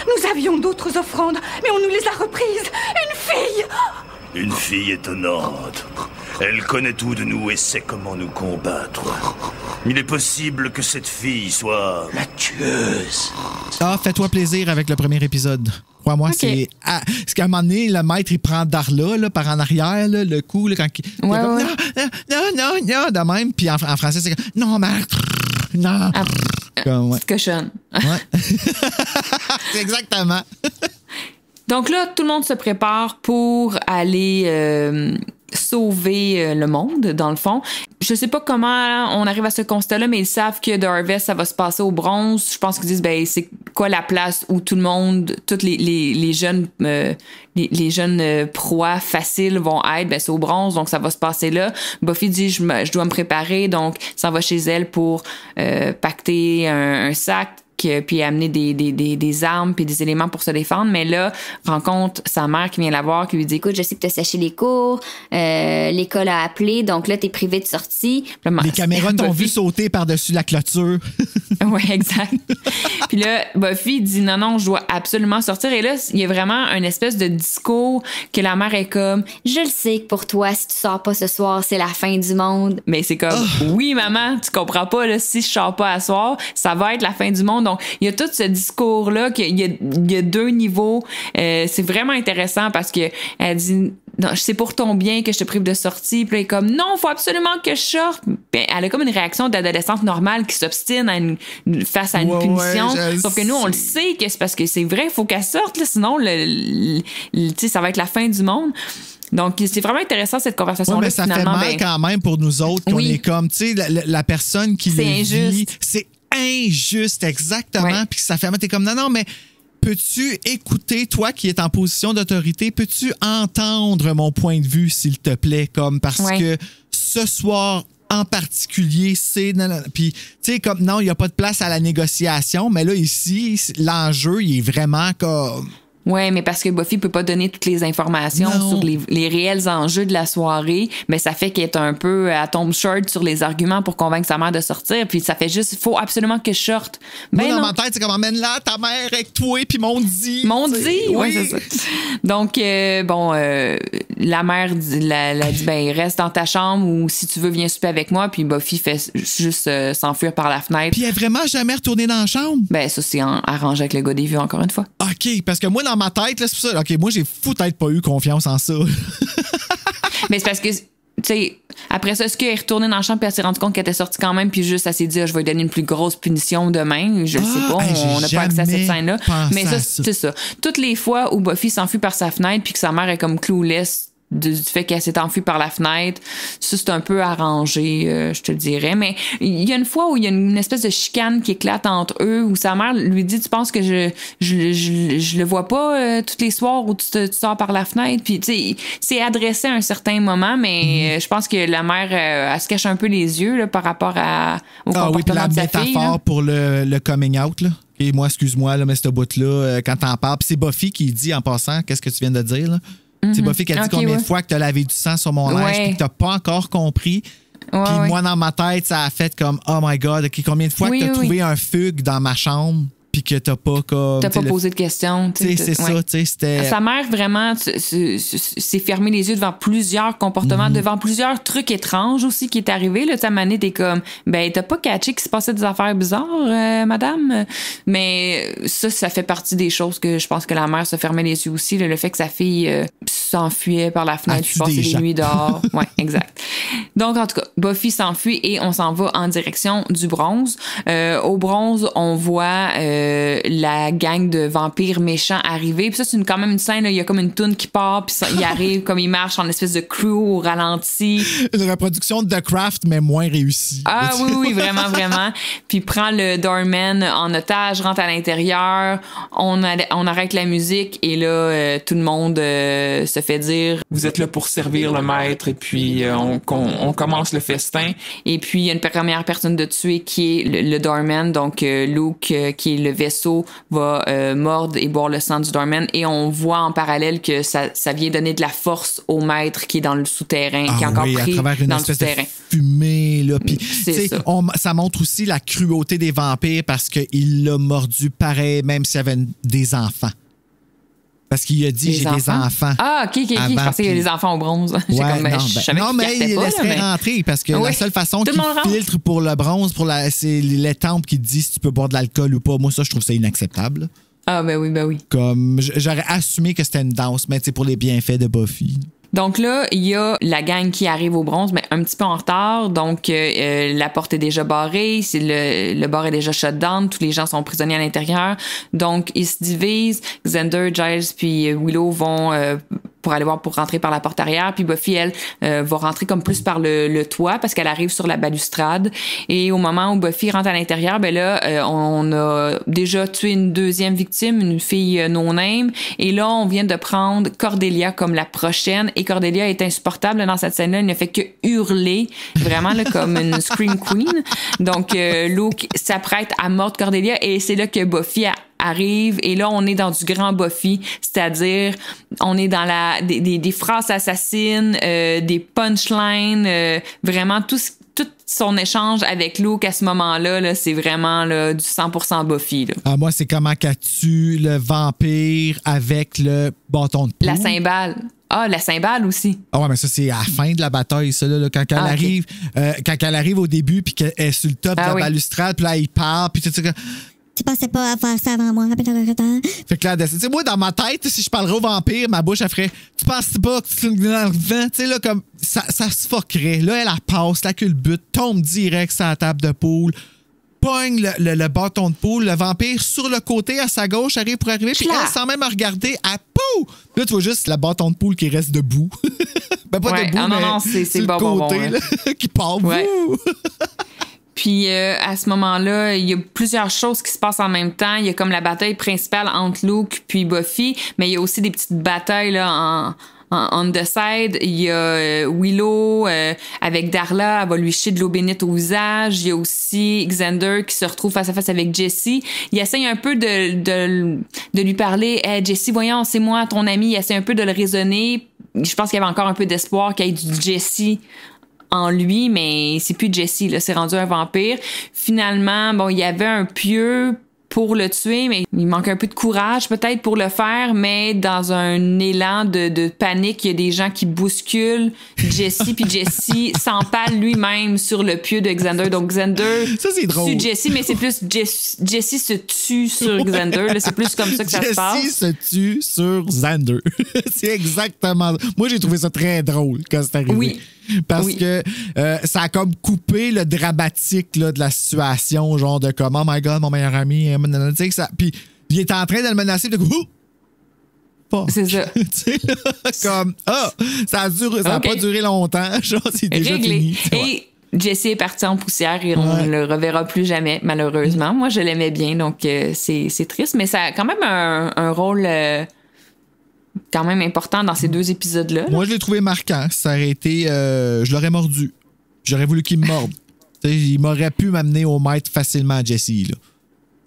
Nous avions d'autres offrandes, mais on nous les a reprises. Une fille! Une fille étonnante. Elle connaît tout de nous et sait comment nous combattre. Il est possible que cette fille soit la tueuse. Fais-toi plaisir avec le premier épisode. Crois-moi, c'est... Parce qu'à un moment donné, le maître, il prend Darla là, par en arrière, là, le coup, là, quand il est comme non, de même. Puis en français, c'est comme non, maître, non. Petite cochonne. Ouais. C'est exactement. Donc là, tout le monde se prépare pour aller sauver le monde, dans le fond. Je sais pas comment on arrive à ce constat-là, mais ils savent que The Harvest, ça va se passer au bronze. Je pense qu'ils disent, c'est quoi la place où tout le monde, toutes les jeunes les jeunes proies faciles vont être, c'est au bronze, donc ça va se passer là. Buffy dit, je dois me préparer, donc ça va chez elle pour pacter un sac, puis amener des armes puis des éléments pour se défendre. Mais là, rencontre sa mère qui vient la voir, qui lui dit, écoute, je sais que tu as séché les cours, l'école a appelé, donc là, t'es privé de sortie. Les caméras t'ont vu sauter par-dessus la clôture. Oui, exact. Puis là, Buffy dit, non, je dois absolument sortir. Et là, il y a vraiment une espèce de discours que la mère est comme, je le sais que pour toi, si tu sors pas ce soir, c'est la fin du monde. Mais c'est comme, oui, maman, tu comprends pas, là, si je sors pas à soir, ça va être la fin du monde. Donc, il y a tout ce discours-là, qu'il y a deux niveaux. C'est vraiment intéressant parce que elle dit, non, c'est pour ton bien que je te prive de sortie. Puis elle est comme, non, faut absolument que je sorte. Puis elle a comme une réaction d'adolescente normale qui s'obstine face à une punition. Sauf que nous, on le sait que c'est parce que c'est vrai, il faut qu'elle sorte, là, sinon, ça va être la fin du monde. Donc, c'est vraiment intéressant cette conversation-là. Mais ça fait mal quand même pour nous autres qu'on est comme, tu sais, la personne qui le vit, c'est injuste, exactement. Puis ça fait mal. T'es comme, non, mais peux-tu écouter, toi qui es en position d'autorité, peux-tu entendre mon point de vue, s'il te plaît, comme parce que ce soir en particulier, c'est... Puis, tu sais, comme non, il n'y a pas de place à la négociation, mais là, ici, l'enjeu, il est vraiment comme... Oui, mais parce que Buffy peut pas donner toutes les informations sur les réels enjeux de la soirée, mais ça fait qu'elle est un peu, elle tombe short sur les arguments pour convaincre sa mère de sortir, puis ça fait juste, il faut absolument que je sorte. Moi, dans ma tête, c'est comme, emmène-la, ta mère avec toi, puis mon dit. Oui, c'est ça. Donc, la mère la dit, ben, reste dans ta chambre, ou si tu veux, viens souper avec moi, puis Buffy fait juste s'enfuir par la fenêtre. Puis elle est vraiment jamais retournée dans la chambre? Ben, ça, c'est arrangé avec le gars des vues, encore une fois. OK, parce que moi, dans ma tête, là, c'est pour ça. OK, moi, j'ai peut-être pas eu confiance en ça. Mais c'est parce que, tu sais, après ça, est-ce qu'elle est retournée dans la chambre puis elle s'est rendue compte qu'elle était sortie quand même, puis juste, elle s'est dit, je vais lui donner une plus grosse punition demain. Je sais pas, on n'a pas accès à cette scène-là. Mais ça, c'est ça. Toutes les fois où Buffy s'enfuit par sa fenêtre puis que sa mère est comme clueless du fait qu'elle s'est enfuie par la fenêtre, ça, c'est un peu arrangé, je te dirais. Mais il y a une fois où il y a une espèce de chicane qui éclate entre eux, où sa mère lui dit, tu penses que je le vois pas tous les soirs où tu sors par la fenêtre? Puis, tu sais, c'est adressé à un certain moment, mais je pense que la mère, elle se cache un peu les yeux là, par rapport au comportement de sa fille. Ah oui, puis la métaphore pour le coming out, là. Et moi, excuse-moi, là, mais ce bout-là, quand t'en parles, puis c'est Buffy qui dit en passant, qu'est-ce que tu viens de dire, là? C'est Buffy qui a dit combien de fois que tu as lavé du sang sur mon linge puis que tu n'as pas encore compris. Puis moi, dans ma tête, ça a fait comme « Oh my God, combien de fois que tu as trouvé un fugue dans ma chambre puis que tu n'as pas comme... » Tu n'as pas posé de questions. C'est ça, tu sais, c'était... Sa mère, vraiment, s'est fermé les yeux devant plusieurs comportements, devant plusieurs trucs étranges aussi qui est arrivé. Là, ta manette t'es comme « Ben, t'as pas catché qu'il se passait des affaires bizarres, madame? » Mais ça fait partie des choses que je pense que la mère se fermait les yeux aussi. Là, le fait que sa fille s'enfuyait par la fenêtre puis passait les nuits dehors. Oui, exact. Donc, en tout cas, Buffy s'enfuit et on s'en va en direction du bronze. Au bronze, on voit la gang de vampires méchants arriver. Puis ça, c'est quand même une scène, il y a comme une toune qui part, puis il arrive comme il marche en espèce de crew au ralenti. Une reproduction de The Craft, mais moins réussie. Ah oui, vraiment, vraiment. Puis prend le doorman en otage, rentre à l'intérieur, on arrête la musique et là, tout le monde se fait dire... Vous êtes là pour servir le maître et puis on commence le festin. Et puis, il y a une première personne de tuer qui est le doorman. Donc, Luke, qui est le vaisseau, va mordre et boire le sang du doorman. Et on voit en parallèle que ça vient donner de la force au maître qui est dans le souterrain, qui est encore pris à travers une dans espèce le souterrain. De fumée, là. Puis, ça montre aussi la cruauté des vampires parce qu'il l'a mordu pareil, même s'il y avait des enfants. Parce qu'il a dit, j'ai des enfants. Ah, OK. Je pensais qu'il y avait des enfants au bronze. Non, mais il laisserait rentrer parce que la seule façon qu'il filtre pour le bronze, c'est les temples qui te disent si tu peux boire de l'alcool ou pas. Moi, ça, je trouve ça inacceptable. Ah, ben oui. Comme, j'aurais assumé que c'était une danse, mais c'est pour les bienfaits de Buffy. Donc là, il y a la gang qui arrive au bronze, mais un petit peu en retard. Donc, la porte est déjà barrée, le bar est déjà shut down, tous les gens sont prisonniers à l'intérieur. Donc, ils se divisent. Xander, Giles puis Willow vont pour rentrer par la porte arrière. Puis Buffy, elle, va rentrer comme plus par le toit parce qu'elle arrive sur la balustrade. Et au moment où Buffy rentre à l'intérieur, ben là, on a déjà tué une deuxième victime, une fille no-name. Et là, on vient de prendre Cordelia comme la prochaine. Et Cordelia est insupportable dans cette scène-là. Elle ne fait que hurler, vraiment là, comme une scream queen. Donc, Luke s'apprête à mordre Cordelia. Et c'est là que Buffy arrive et là on est dans du grand Buffy, c'est-à-dire on est dans des phrases assassines, des punchlines, vraiment tout son échange avec Luke à ce moment-là, là, c'est vraiment là, du 100% Buffy. Là. Ah, moi, c'est comment qu'elle tue le vampire avec le bâton de poule. La cymbale. Ah, la cymbale aussi. Ah ouais, mais ça, c'est à la fin de la bataille, ça, là, quand elle arrive, quand elle arrive au début, puis qu'elle est sur le top de la balustrade, puis là, il part, puis tout ça. Tu pensais pas à faire ça avant moi. Fait que là, tu sais, moi, dans ma tête, si je parlerais au vampire, ma bouche, elle ferait « Tu penses pas que tu es dans le vent? » Tu sais, là, comme, ça se fuckerait. Là, elle passe, la culbute, tombe direct sur la table de poule, pogne le bâton de poule, le vampire sur le côté, à sa gauche, arrive pour arriver, puis elle, sans même regarder, elle pou! Là, tu vois juste le bâton de poule qui reste debout. Ben, pas debout, mais c'est sur le côté, là, qui part. Puis à ce moment-là, il y a plusieurs choses qui se passent en même temps. Il y a comme la bataille principale entre Luke puis Buffy, mais il y a aussi des petites batailles là, on the side. Il y a Willow avec Darla, elle va lui chier de l'eau bénite au visage. Il y a aussi Xander qui se retrouve face à face avec Jesse. Il essaye un peu de lui parler. Hey, Jesse, voyons, c'est moi, ton ami. Il essaie un peu de le raisonner. Je pense qu'il y avait encore un peu d'espoir qu'il y ait du Jesse en lui, mais c'est plus Jesse, là, c'est rendu un vampire. Finalement, bon, il y avait un pieu pour le tuer, mais il manque un peu de courage peut-être pour le faire, mais dans un élan de panique, il y a des gens qui bousculent Jesse, puis Jesse s'empale lui-même sur le pieu de Xander. Donc Xander tue Jesse, mais c'est plus Jesse se tue sur Xander. Là, c'est plus comme ça que ça se passe. Jesse se tue sur Xander. C'est exactement ça. Moi, j'ai trouvé ça très drôle quand c'est arrivé. Oui. Parce que ça a comme coupé le dramatique là, de la situation, genre de comme, oh my god, mon meilleur ami, tu sais, ça. Puis il est en train de le menacer, puis c'est ça. Tu sais, comme, ça a pas duré longtemps, genre, c'est déjà réglé. fini. Et Jesse est parti en poussière et on ne le reverra plus jamais, malheureusement. Moi, je l'aimais bien, donc c'est triste, mais ça a quand même un rôle quand même important dans ces 2 épisodes-là. Moi, je l'ai trouvé marquant. Ça aurait été... je l'aurais mordu. J'aurais voulu qu'il me morde. Il m'aurait pu m'amener au maître facilement, Jesse. Là.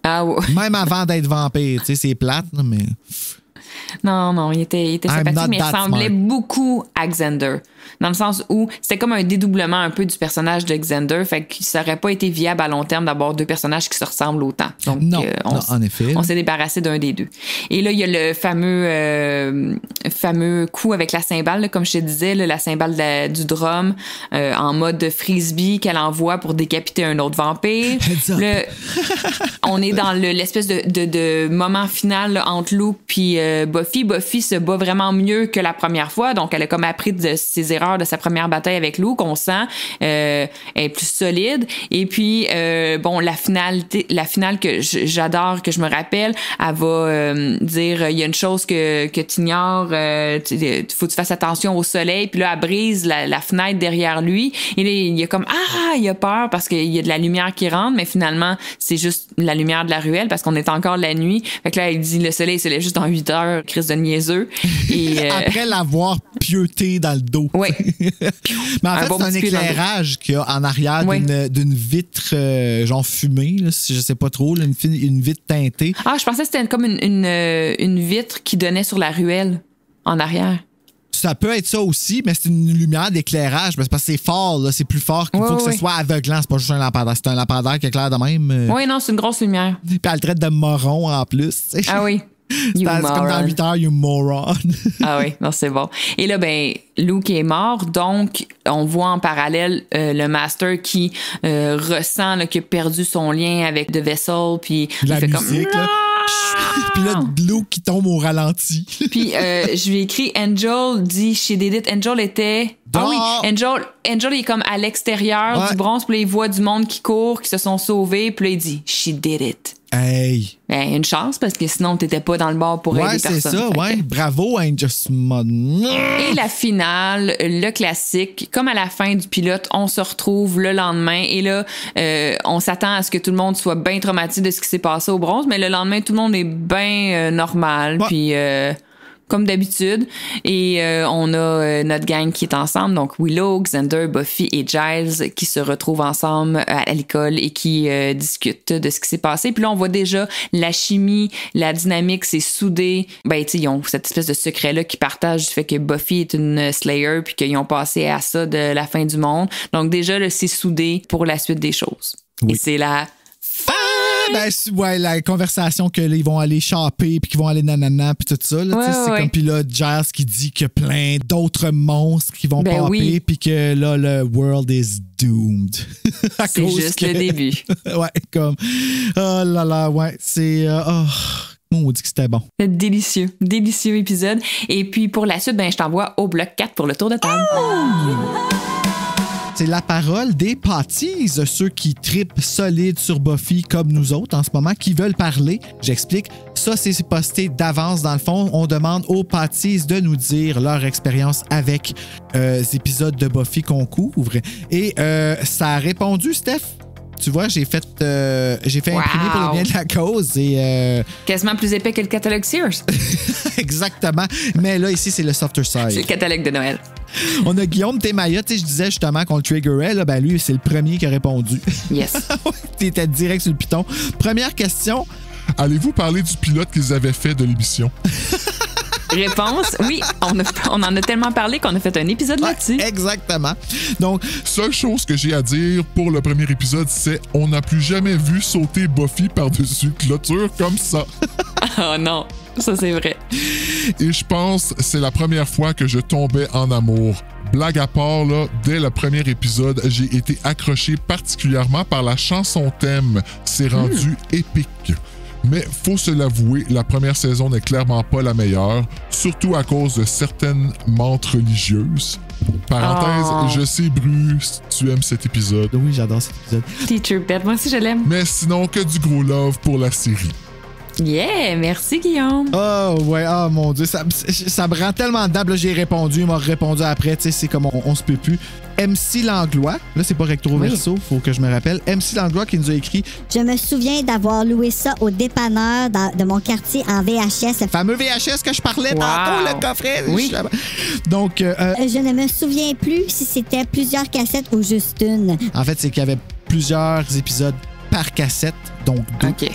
Ah ouais. Même avant d'être vampire. C'est plate, mais... Non, il était sympathique, mais il ressemblait beaucoup à Xander. Dans le sens où c'était comme un dédoublement un peu du personnage de Xander, fait que ça aurait pas été viable à long terme d'avoir 2 personnages qui se ressemblent autant. Donc, non, en effet. On s'est débarrassé d'un des 2. Et là, il y a le fameux coup avec la cymbale, là, comme je te disais, là, la cymbale du drum en mode frisbee qu'elle envoie pour décapiter un autre vampire. Là, on est dans l'espèce de moment final là, entre Luke puis Buffy. Buffy se bat vraiment mieux que la première fois, donc elle a comme appris de ses erreurs de sa première bataille avec Luke, on sent, elle est plus solide. Et puis bon, la finale que j'adore, que je me rappelle, elle va dire il y a une chose que tu ignores, faut que tu fasses attention au soleil. Puis là, elle brise la fenêtre derrière lui. Et là, il y a comme il a peur parce qu'il y a de la lumière qui rentre, mais finalement c'est juste la lumière de la ruelle parce qu'on est encore la nuit. Fait que là, elle dit le soleil se lève juste dans 8 heures, crise de niaiseux. Et après l'avoir pieuté dans le dos. Oui. Mais en fait, c'est un éclairage qu'il y a en arrière d'une vitre genre fumée, là, si je sais pas trop, là, une vitre teintée. Je pensais que c'était comme une vitre qui donnait sur la ruelle en arrière. Ça peut être ça aussi, mais c'est une lumière d'éclairage. C'est parce que c'est fort, là, c'est plus fort qu'il faut que ce soit aveuglant. C'est pas juste un lampadaire. C'est un lampadaire qui éclaire de même. Oui, non, c'est une grosse lumière. Puis elle le traite de moron en plus. T'sais. Ah oui. C'est comme dans 8 heures, you moron. Ah oui, non, c'est bon. Et là, ben, Luke est mort, donc on voit en parallèle le Master qui ressent là, qu'il a perdu son lien avec The Vessel, puis il fait musique, comme... Puis là, Luke qui tombe au ralenti. Puis je lui ai écrit, Angel dit She did it. Angel était... Ah oui, Angel il est comme à l'extérieur du bronze, puis là, il voit du monde qui court, qui se sont sauvés, puis là, il dit She did it. Hey! Ben, une chance, parce que sinon, t'étais pas dans le bar pour aider personne. Ouais, c'est ça, ouais. Bravo, Angel. Et la finale, le classique, comme à la fin du pilote, on se retrouve le lendemain, et là, on s'attend à ce que tout le monde soit bien traumatisé de ce qui s'est passé au bronze, mais le lendemain, tout le monde est bien normal, puis... comme d'habitude. Et on a notre gang qui est ensemble, donc Willow, Xander, Buffy et Giles qui se retrouvent ensemble à l'école et qui discutent de ce qui s'est passé. Puis là, on voit déjà la chimie, la dynamique, c'est soudé. Ben, tu sais, ils ont cette espèce de secret-là qui partagent du fait que Buffy est une Slayer puis qu'ils ont passé à ça de la fin du monde. Donc déjà, là, c'est soudé pour la suite des choses. Oui. Et c'est la fin! Ben, ouais, la conversation que là, ils vont aller choper puis qu'ils vont aller nanana puis tout ça. Là, c'est comme puis là, Giles qui dit qu'il y a plein d'autres monstres qui vont popper puis que là, le world is doomed. C'est juste le début. Ouais, comme... Oh là là, ouais, c'est... on dit que c'était bon. Délicieux. Délicieux épisode. Et puis, pour la suite, ben, je t'envoie au bloc 4 pour le tour de table. C'est la parole des Patties, ceux qui tripent solide sur Buffy comme nous autres en ce moment, qui veulent parler. J'explique. Ça, c'est posté d'avance. Dans le fond, on demande aux Patties de nous dire leur expérience avec les épisodes de Buffy qu'on couvre. Et ça a répondu, Steph? tu vois, j'ai fait imprimer pour le bien de la cause. Et, quasiment plus épais que le catalogue Sears. Exactement. Mais là, ici, c'est le softer side. C'est le catalogue de Noël. On a Guillaume Témaya, je disais justement qu'on le triggerait. Là, ben lui, c'est le premier qui a répondu. Yes. Il était direct sur le piton. Première question. Allez-vous parler du pilote qu'ils avaient fait de l'émission? Réponse, oui. On en a tellement parlé qu'on a fait un épisode là-dessus. Exactement. Donc, seule chose que j'ai à dire pour le premier épisode, c'est on n'a plus jamais vu sauter Buffy par-dessus clôture comme ça. Oh non, ça c'est vrai. Et je pense que c'est la première fois que je tombais en amour. Blague à part, là, dès le premier épisode, j'ai été accroché particulièrement par la chanson thème. C'est rendu épique. Mais faut se l'avouer, la première saison n'est clairement pas la meilleure, surtout à cause de certaines mentes religieuses. Parenthèse, je sais, Bruce, tu aimes cet épisode. Oui, j'adore cet épisode. Teacher Pet, moi aussi je l'aime. Mais sinon, que du gros love pour la série. Yeah, merci Guillaume. Oh ouais, oh mon Dieu, ça me rend tellement dedans. Là, j'ai répondu, il m'a répondu après, tu sais, c'est comme on se peut plus. MC Langlois, là c'est pas recto verso, faut que je me rappelle. MC Langlois qui nous a écrit: je me souviens d'avoir loué ça au dépanneur de mon quartier en VHS. Le fameux VHS que je parlais tantôt, le coffret. Oui. Donc, je ne me souviens plus si c'était plusieurs cassettes ou juste une. En fait, c'est qu'il y avait plusieurs épisodes par cassette, donc 2. OK.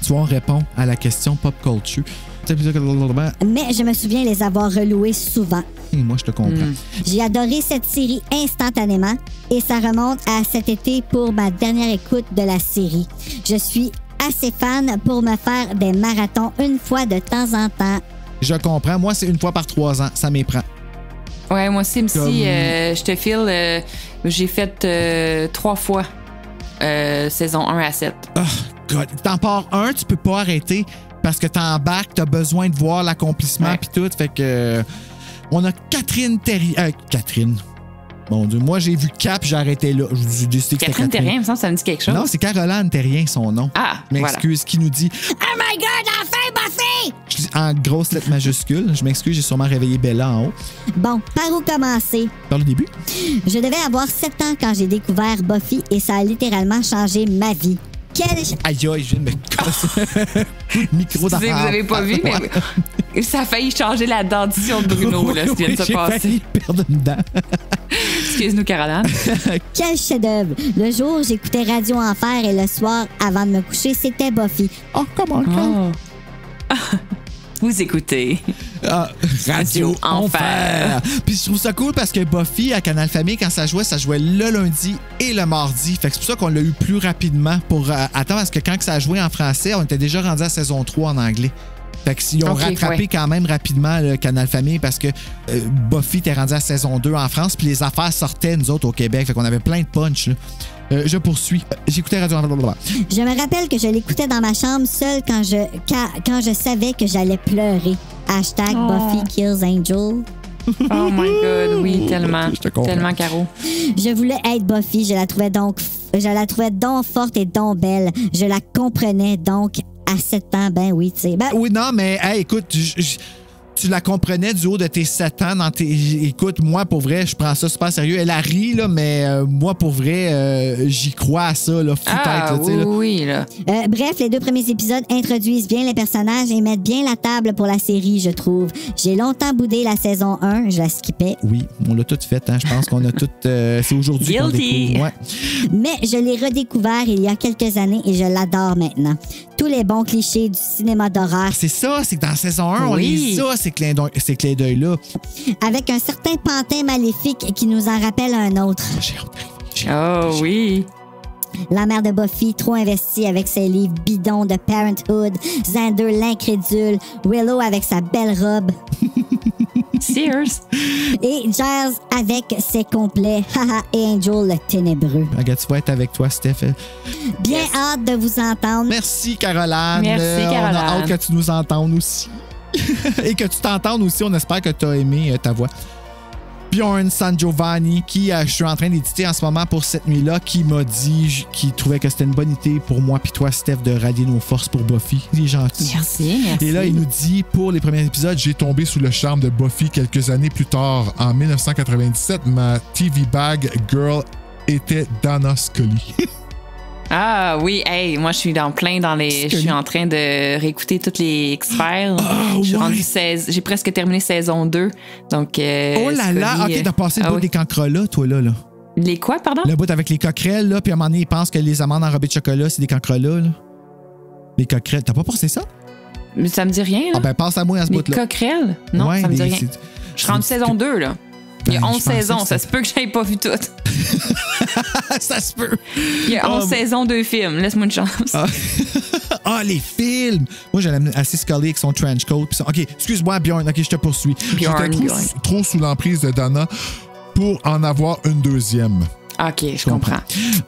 Tu vois, on répond à la question pop culture. Mais je me souviens les avoir reloués souvent. Et moi, je te comprends. J'ai adoré cette série instantanément et ça remonte à cet été pour ma dernière écoute de la série. Je suis assez fan pour me faire des marathons une fois de temps en temps. Je comprends. Moi, c'est une fois par 3 ans. Ça m'éprend. Ouais, moi aussi, je te file, j'ai fait 3 fois saison 1 à 7. Oh, God. T'en pars un, tu peux pas arrêter parce que t'embarques, t'as besoin de voir l'accomplissement puis tout. Fait que on a Catherine Terrien. Catherine. Mon Dieu, moi j'ai vu Cap, j'ai arrêté là. J'ai décidé que Catherine Terrien, il me semble que ça me dit quelque chose. Non, c'est Caroline Terrien, son nom. Ah, je m'excuse, qui nous dit Oh my God, enfin Buffy! Je dis en grosses lettres majuscules. Je m'excuse, j'ai sûrement réveillé Bella en haut. Bon, par où commencer? Par le début. Je devais avoir 7 ans quand j'ai découvert Buffy et ça a littéralement changé ma vie. Aïe, je viens de me casser. Micro vous avez pas vu, mais ça a failli changer la dentition de Bruno, là, ce qui vient de se passer. J'ai failli perdre une dent. Excuse-nous, Caroline. Quel chef-d'œuvre! Le jour, j'écoutais Radio Enfer et le soir, avant de me coucher, c'était Buffy. Oh, comment Vous écoutez Radio Enfer. Puis je trouve ça cool parce que Buffy à Canal Famille, quand ça jouait le lundi et le mardi. Fait que c'est pour ça qu'on l'a eu plus rapidement pour attendre, parce que quand ça jouait en français, on était déjà rendu à saison 3 en anglais. Fait qu'ils ont rattrapé quand même rapidement le Canal Famille parce que Buffy était rendu à saison 2 en France, puis les affaires sortaient, nous autres, au Québec. Fait qu'on avait plein de punch, là. Je poursuis. J'écoutais Radio Enfer. Je me rappelle que je l'écoutais dans ma chambre seule quand je savais que j'allais pleurer. Hashtag Buffy Kills Angel. Oh my God, oui, tellement. Tellement, Caro. Je voulais être Buffy. Je la trouvais donc forte et donc belle. Je la comprenais donc à 7 ans. Ben oui, tu sais. Oui, non, mais hey, écoute, tu la comprenais du haut de tes 7 ans. Écoute, moi, pour vrai, je prends ça super sérieux. Elle a ri, là, mais moi, pour vrai, j'y crois à ça, là, oui, là. Bref, les 2 premiers épisodes introduisent bien les personnages et mettent bien la table pour la série, je trouve. J'ai longtemps boudé la saison 1, je la skippais. Oui, on l'a tout fait, hein. Je pense qu'on a tout... c'est aujourd'hui qu'on découvre. Ouais. Mais je l'ai redécouvert il y a quelques années et je l'adore maintenant. Tous les bons clichés du cinéma d'horreur. C'est ça, c'est que dans saison 1, on lit ça, ces clins d'œil-là. Avec un certain pantin maléfique qui nous en rappelle un autre. Oh oui. La mère de Buffy, trop investie avec ses livres bidons de Parenthood, Xander l'incrédule, Willow avec sa belle robe. Sears. Et Giles avec ses complets, haha, et Angel le ténébreux. Regarde, tu vas être avec toi, Steph. Bien hâte de vous entendre. Merci, Caroline. Merci, Caroline. On a hâte que tu nous entendes aussi. Et que tu t'entendes aussi. On espère que tu as aimé ta voix. Bjorn San Giovanni, qui je suis en train d'éditer en ce moment pour cette nuit-là, qui m'a dit qu'il trouvait que c'était une bonne idée pour moi puis toi, Steph, de rallier nos forces pour Buffy. Il est gentil. Merci. Et là, il nous dit, pour les premiers épisodes, j'ai tombé sous le charme de Buffy quelques années plus tard. En 1997, ma TV bag girl était Dana Scully. Ah oui, hey, moi je suis en train de réécouter toutes les X-Files. Je suis rendue j'ai presque terminé saison 2. Donc oh là là, OK, t'as passé le bout des cancrelats, toi là. Les quoi, pardon? Le bout avec les coquerelles, là, puis à un moment donné, ils pensent que les amandes enrobées de chocolat, c'est des cancrelats, là. Les coquerelles, t'as pas passé ça? Mais ça me dit rien, là. Ah ben, passe à moi à ce bout-là. Les coquerelles? Non, ça me dit rien. Je suis rendue saison 2, là. Il y a 11 saisons, ça se peut que j'aille pas vu toutes. Ça se peut. Il y a 11 saisons, 2 films. Laisse-moi une chance. Ah, les films! Moi, j'allais assez Scully avec son trench coat. OK, excuse-moi, Bjorn. OK, je te poursuis. Bjorn. J'étais trop sous l'emprise de Dana pour en avoir une deuxième. OK, je comprends.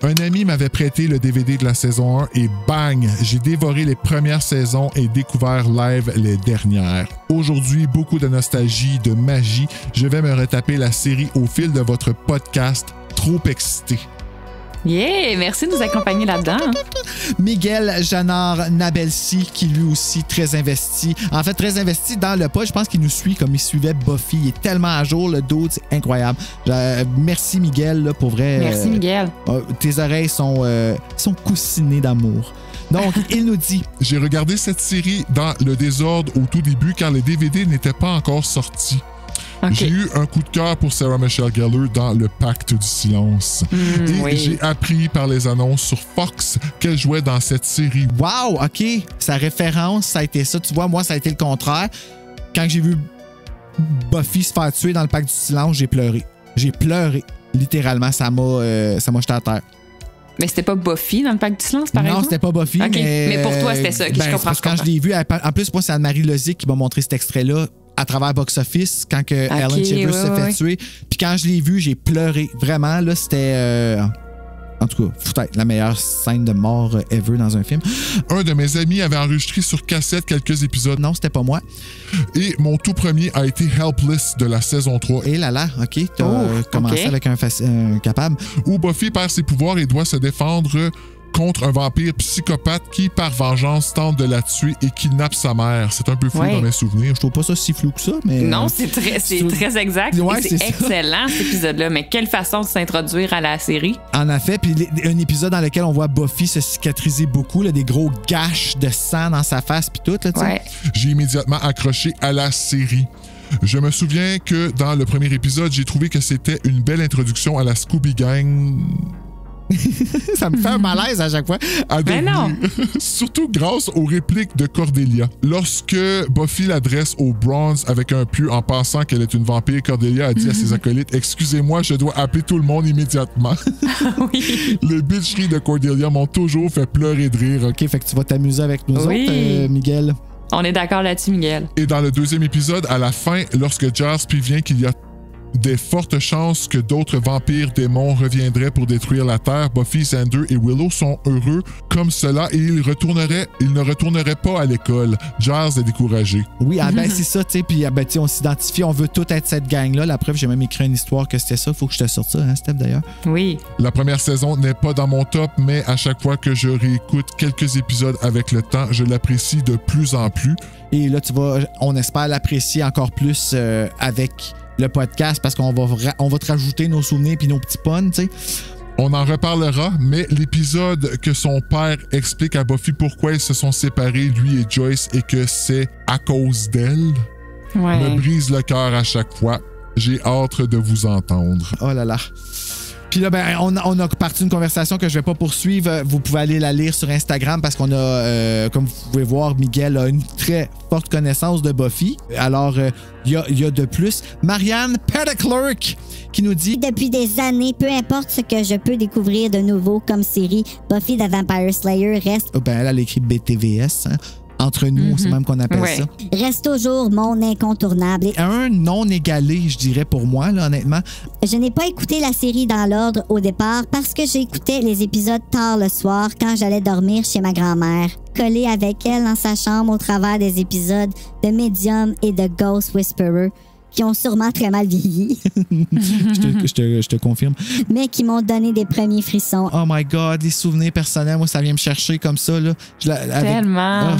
Un ami m'avait prêté le DVD de la saison 1 et bang, j'ai dévoré les premières saisons et découvert live les dernières. Aujourd'hui, beaucoup de nostalgie, de magie. Je vais me retaper la série au fil de votre podcast. Trop excité. Yeah! Merci de nous accompagner là-dedans. Miguel Janard Nabelsi, qui lui aussi très investi. En fait, très investi dans le pod. Je pense qu'il nous suit comme il suivait Buffy. Il est tellement à jour, le dude, c'est incroyable. Merci Miguel, là, pour vrai. Merci Miguel. Tes oreilles sont coussinées d'amour. Donc, il nous dit... J'ai regardé cette série dans le désordre au tout début car les DVD n'étaient pas encore sortis. Okay. J'ai eu un coup de cœur pour Sarah Michelle Gellar dans Le Pacte du Silence. J'ai appris par les annonces sur Fox qu'elle jouait dans cette série. Wow, OK. Sa référence, ça a été ça. Tu vois, moi, ça a été le contraire. Quand j'ai vu Buffy se faire tuer dans Le Pacte du Silence, j'ai pleuré. J'ai pleuré. Littéralement, ça m'a jeté à terre. Mais c'était pas Buffy dans Le Pacte du Silence, par exemple? Non, c'était pas Buffy. Okay. Mais pour toi, c'était ça. Je comprends. Parce que quand je l'ai vu, en plus, moi, c'est Anne-Marie Lozic qui m'a montré cet extrait-là à travers Box Office quand que Ellen Chivers s'est fait tuer. Puis quand je l'ai vu, j'ai pleuré. Vraiment, là, c'était... En tout cas, peut-être la meilleure scène de mort ever dans un film. Un de mes amis avait enregistré sur cassette quelques épisodes. Non, c'était pas moi. Et mon tout premier a été Helpless de la saison 3. Et là, OK. T'as commencé avec un capable. Où Buffy perd ses pouvoirs et doit se défendre contre un vampire psychopathe qui, par vengeance, tente de la tuer et kidnappe sa mère. C'est un peu flou dans mes souvenirs. Je trouve pas ça si flou que ça, mais... Non, c'est très exact. Ouais, c'est excellent, cet épisode-là. Mais quelle façon de s'introduire à la série. En effet, puis un épisode dans lequel on voit Buffy se cicatriser beaucoup, là, des gros gaches de sang dans sa face puis tout. Là, J'ai immédiatement accroché à la série. Je me souviens que dans le premier épisode, j'ai trouvé que c'était une belle introduction à la Scooby Gang... Ça me fait un malaise à chaque fois. Mais non! Surtout grâce aux répliques de Cordelia. Lorsque Buffy l'adresse au Bronze avec un pieu en pensant qu'elle est une vampire, Cordelia a dit à ses acolytes « Excusez-moi, je dois appeler tout le monde immédiatement. » Oui. Les bitcheries de Cordelia m'ont toujours fait pleurer de rire. OK, fait que tu vas t'amuser avec nous autres, Miguel. On est d'accord là-dessus, Miguel. Et dans le deuxième épisode, à la fin, lorsque Giles prévient qu'il y a des fortes chances que d'autres vampires démons reviendraient pour détruire la Terre, Buffy, Xander et Willow sont heureux comme cela et ils ne retourneraient pas à l'école. Giles est découragé. Oui, c'est ça, tu sais, puis on s'identifie, on veut tout être cette gang-là. La preuve, j'ai même écrit une histoire que c'était ça. Faut que je te sorte ça, hein, Steph, d'ailleurs? Oui. La première saison n'est pas dans mon top, mais à chaque fois que je réécoute quelques épisodes avec le temps, je l'apprécie de plus en plus. Et là, on espère l'apprécier encore plus avec le podcast parce qu'on va te rajouter nos souvenirs puis nos petits puns, tu sais. On en reparlera, mais l'épisode que son père explique à Buffy pourquoi ils se sont séparés, lui et Joyce, et que c'est à cause d'elle, me brise le cœur à chaque fois. J'ai hâte de vous entendre. Oh là là. Puis là, on a parti une conversation que je vais pas poursuivre. Vous pouvez aller la lire sur Instagram parce qu'on a, comme vous pouvez voir, Miguel a une très forte connaissance de Buffy. Alors, il y a de plus. Marianne Petticlerk qui nous dit... Depuis des années, peu importe ce que je peux découvrir de nouveau comme série, Buffy the Vampire Slayer reste... elle a écrit BTVS, hein? Entre nous, c'est même qu'on appelle ça. Reste toujours mon incontournable. Un non égalé, je dirais, pour moi, là, honnêtement. Je n'ai pas écouté la série dans l'ordre au départ parce que j'écoutais les épisodes tard le soir quand j'allais dormir chez ma grand-mère, collée avec elle dans sa chambre au travers des épisodes de Medium et de Ghost Whisperer, qui ont sûrement très mal vieilli. je te confirme. Mais qui m'ont donné des premiers frissons. Oh my God, les souvenirs personnels, moi, ça vient me chercher comme ça. Là. Tellement.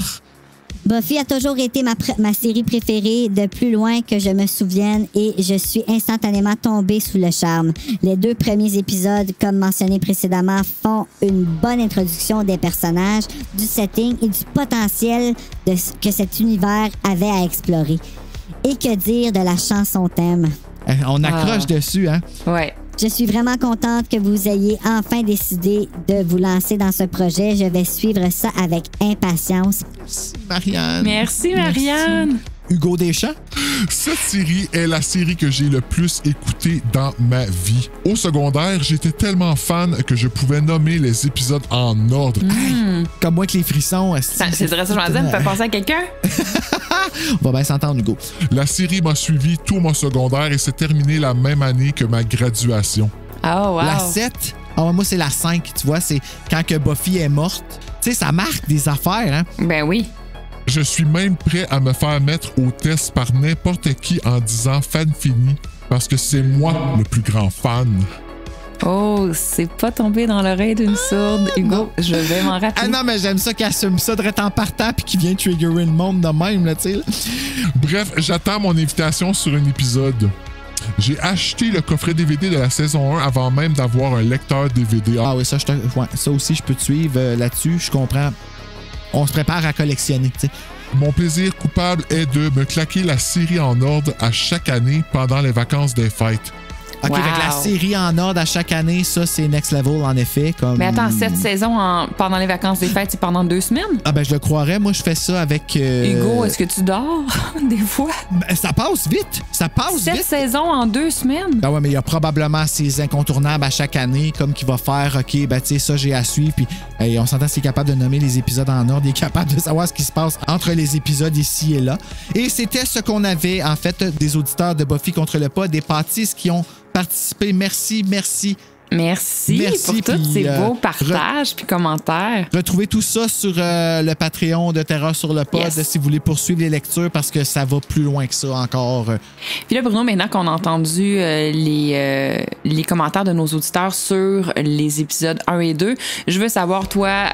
Buffy a toujours été ma série préférée de plus loin que je me souvienne et je suis instantanément tombée sous le charme. Les 2 premiers épisodes, comme mentionné précédemment, font une bonne introduction des personnages, du setting et du potentiel que cet univers avait à explorer. Et que dire de la chanson thème? On accroche dessus, hein? Ouais. Je suis vraiment contente que vous ayez enfin décidé de vous lancer dans ce projet. Je vais suivre ça avec impatience. Merci, Marianne. Merci, Marianne. Merci. Hugo Deschamps. Cette série est la série que j'ai le plus écoutée dans ma vie. Au secondaire, j'étais tellement fan que je pouvais nommer les épisodes en ordre. Hey, comme moi avec les frissons. C'est vrai, ça, je me disais, me fait penser à quelqu'un. On va bien s'entendre, Hugo. La série m'a suivi tout mon secondaire et s'est terminée la même année que ma graduation. Oh, wow. La 7, moi, c'est la 5, tu vois, c'est quand que Buffy est morte. Tu sais, ça marque des affaires, hein? Ben oui. Je suis même prêt à me faire mettre au test par n'importe qui en disant fan fini, parce que c'est moi le plus grand fan. Oh, c'est pas tombé dans l'oreille d'une sourde. Hugo, je vais m'en rappeler. Ah non, mais j'aime ça qu'il assume ça de en partant puis qu'il vient triggerer le monde de même, là, tu sais. Bref, j'attends mon invitation sur un épisode. J'ai acheté le coffret DVD de la saison 1 avant même d'avoir un lecteur DVD. Ah oui, ça, ça aussi, je peux te suivre là-dessus, je comprends. On se prépare à collectionner, tu sais. Mon plaisir coupable est de me claquer la série en ordre à chaque année pendant les vacances des fêtes. OK, avec la série en ordre à chaque année, ça, c'est next level, en effet. Comme... Mais attends, cette saison, pendant les vacances des fêtes, c'est pendant 2 semaines? Ah ben, je le croirais. Moi, je fais ça avec... Hugo, est-ce que tu dors des fois? Ben, ça passe vite. Ça passe vite. 7 saisons en 2 semaines? Ben ouais, mais il y a probablement ces incontournables à chaque année, comme qui va faire, OK, ben tu sais, ça, j'ai à suivre. Puis on s'entend, s'il est capable de nommer les épisodes en ordre. Il est capable de savoir ce qui se passe entre les épisodes ici et là. Et c'était ce qu'on avait, en fait, des auditeurs de Buffy contre le pas, des pâtisses qui ont participé. Merci pour tous ces beaux partages puis commentaires. Retrouvez tout ça sur le Patreon de Terreur sur le pod si vous voulez poursuivre les lectures parce que ça va plus loin que ça encore. Puis là, Bruno, maintenant qu'on a entendu les commentaires de nos auditeurs sur les épisodes 1 et 2, je veux savoir, toi,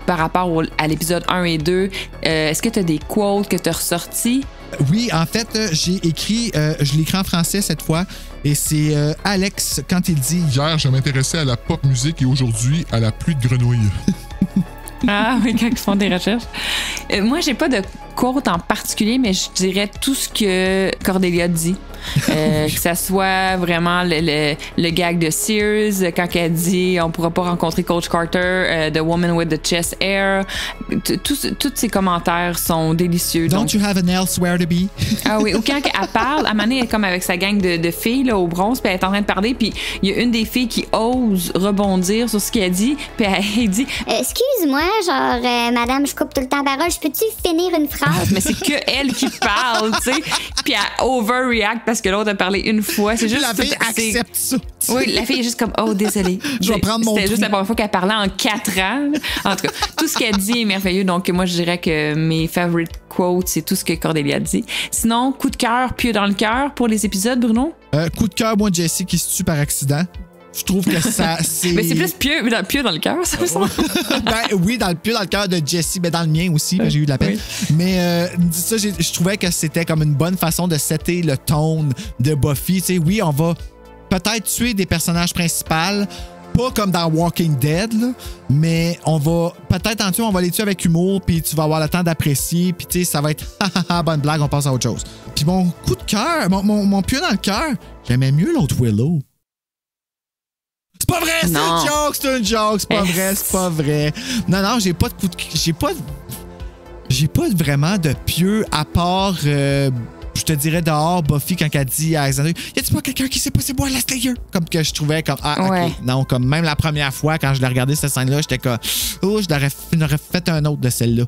par rapport à l'épisode 1 et 2, est-ce que tu as des quotes que tu as ressortis? Oui, en fait, j'ai écrit, je l'écris en français cette fois, et c'est Alex quand il dit « Hier, je m'intéressais à la pop musique et aujourd'hui, à la pluie de grenouilles. » Ah oui, quand ils font des recherches. Moi, j'ai pas de quote en particulier, mais je dirais tout ce que Cordelia dit. Que ça soit vraiment le gag de Sears, quand elle dit on pourra pas rencontrer Coach Carter, The Woman with the Chest Hair. Tous ces commentaires sont délicieux. Don't you have an elsewhere to be? Ah oui, ou quand elle parle, à un moment donné, elle est comme avec sa gang de filles là, au bronze, puis elle est en train de parler, puis il y a une des filles qui ose rebondir sur ce qu'elle dit, puis elle dit excuse-moi, genre, madame, je coupe tout le temps la parole, je peux-tu finir une phrase? Mais c'est que elle qui parle, tu sais, puis elle overreact parce que l'autre a parlé une fois. C'est juste la fille accepte ça. Oui, la fille est juste comme oh désolée. Je vais prendre mon C'était juste la première fois qu'elle parlait en 4 ans. En tout cas, tout ce qu'elle dit est merveilleux. Donc moi, je dirais que mes favorite quotes, c'est tout ce que Cordelia dit. Sinon, coup de cœur, pieux dans le cœur pour les épisodes, Bruno? Coup de cœur, moi, Jessie qui se tue par accident. Je trouve que ça, c'est... Mais c'est plus pieux dans le cœur, ça me semble. Ben oui, pieux dans le cœur de Jessie, mais dans le mien aussi, j'ai eu de la peine. Oui. Mais ça, je trouvais que c'était comme une bonne façon de setter le tone de Buffy. Tu sais, oui, on va peut-être tuer des personnages principaux, pas comme dans Walking Dead, là, mais on va peut-être en tuer, on va les tuer avec humour, puis tu vas avoir le temps d'apprécier, puis tu sais, ça va être bonne blague, on passe à autre chose. Puis mon coup de cœur, mon pieux dans le cœur, j'aimais mieux l'autre Willow. C'est pas vrai, c'est une joke, c'est pas vrai. Non, j'ai pas de coup de... J'ai pas vraiment de pieux à part, je te dirais dehors, Buffy, quand elle dit à Alexander, y a-tu pas quelqu'un qui sait pas c'est moi la Slayer? Comme que je trouvais comme, OK. Non, comme même la première fois, quand je l'ai regardé cette scène-là, j'étais comme, je n'aurais fait un autre de celle-là.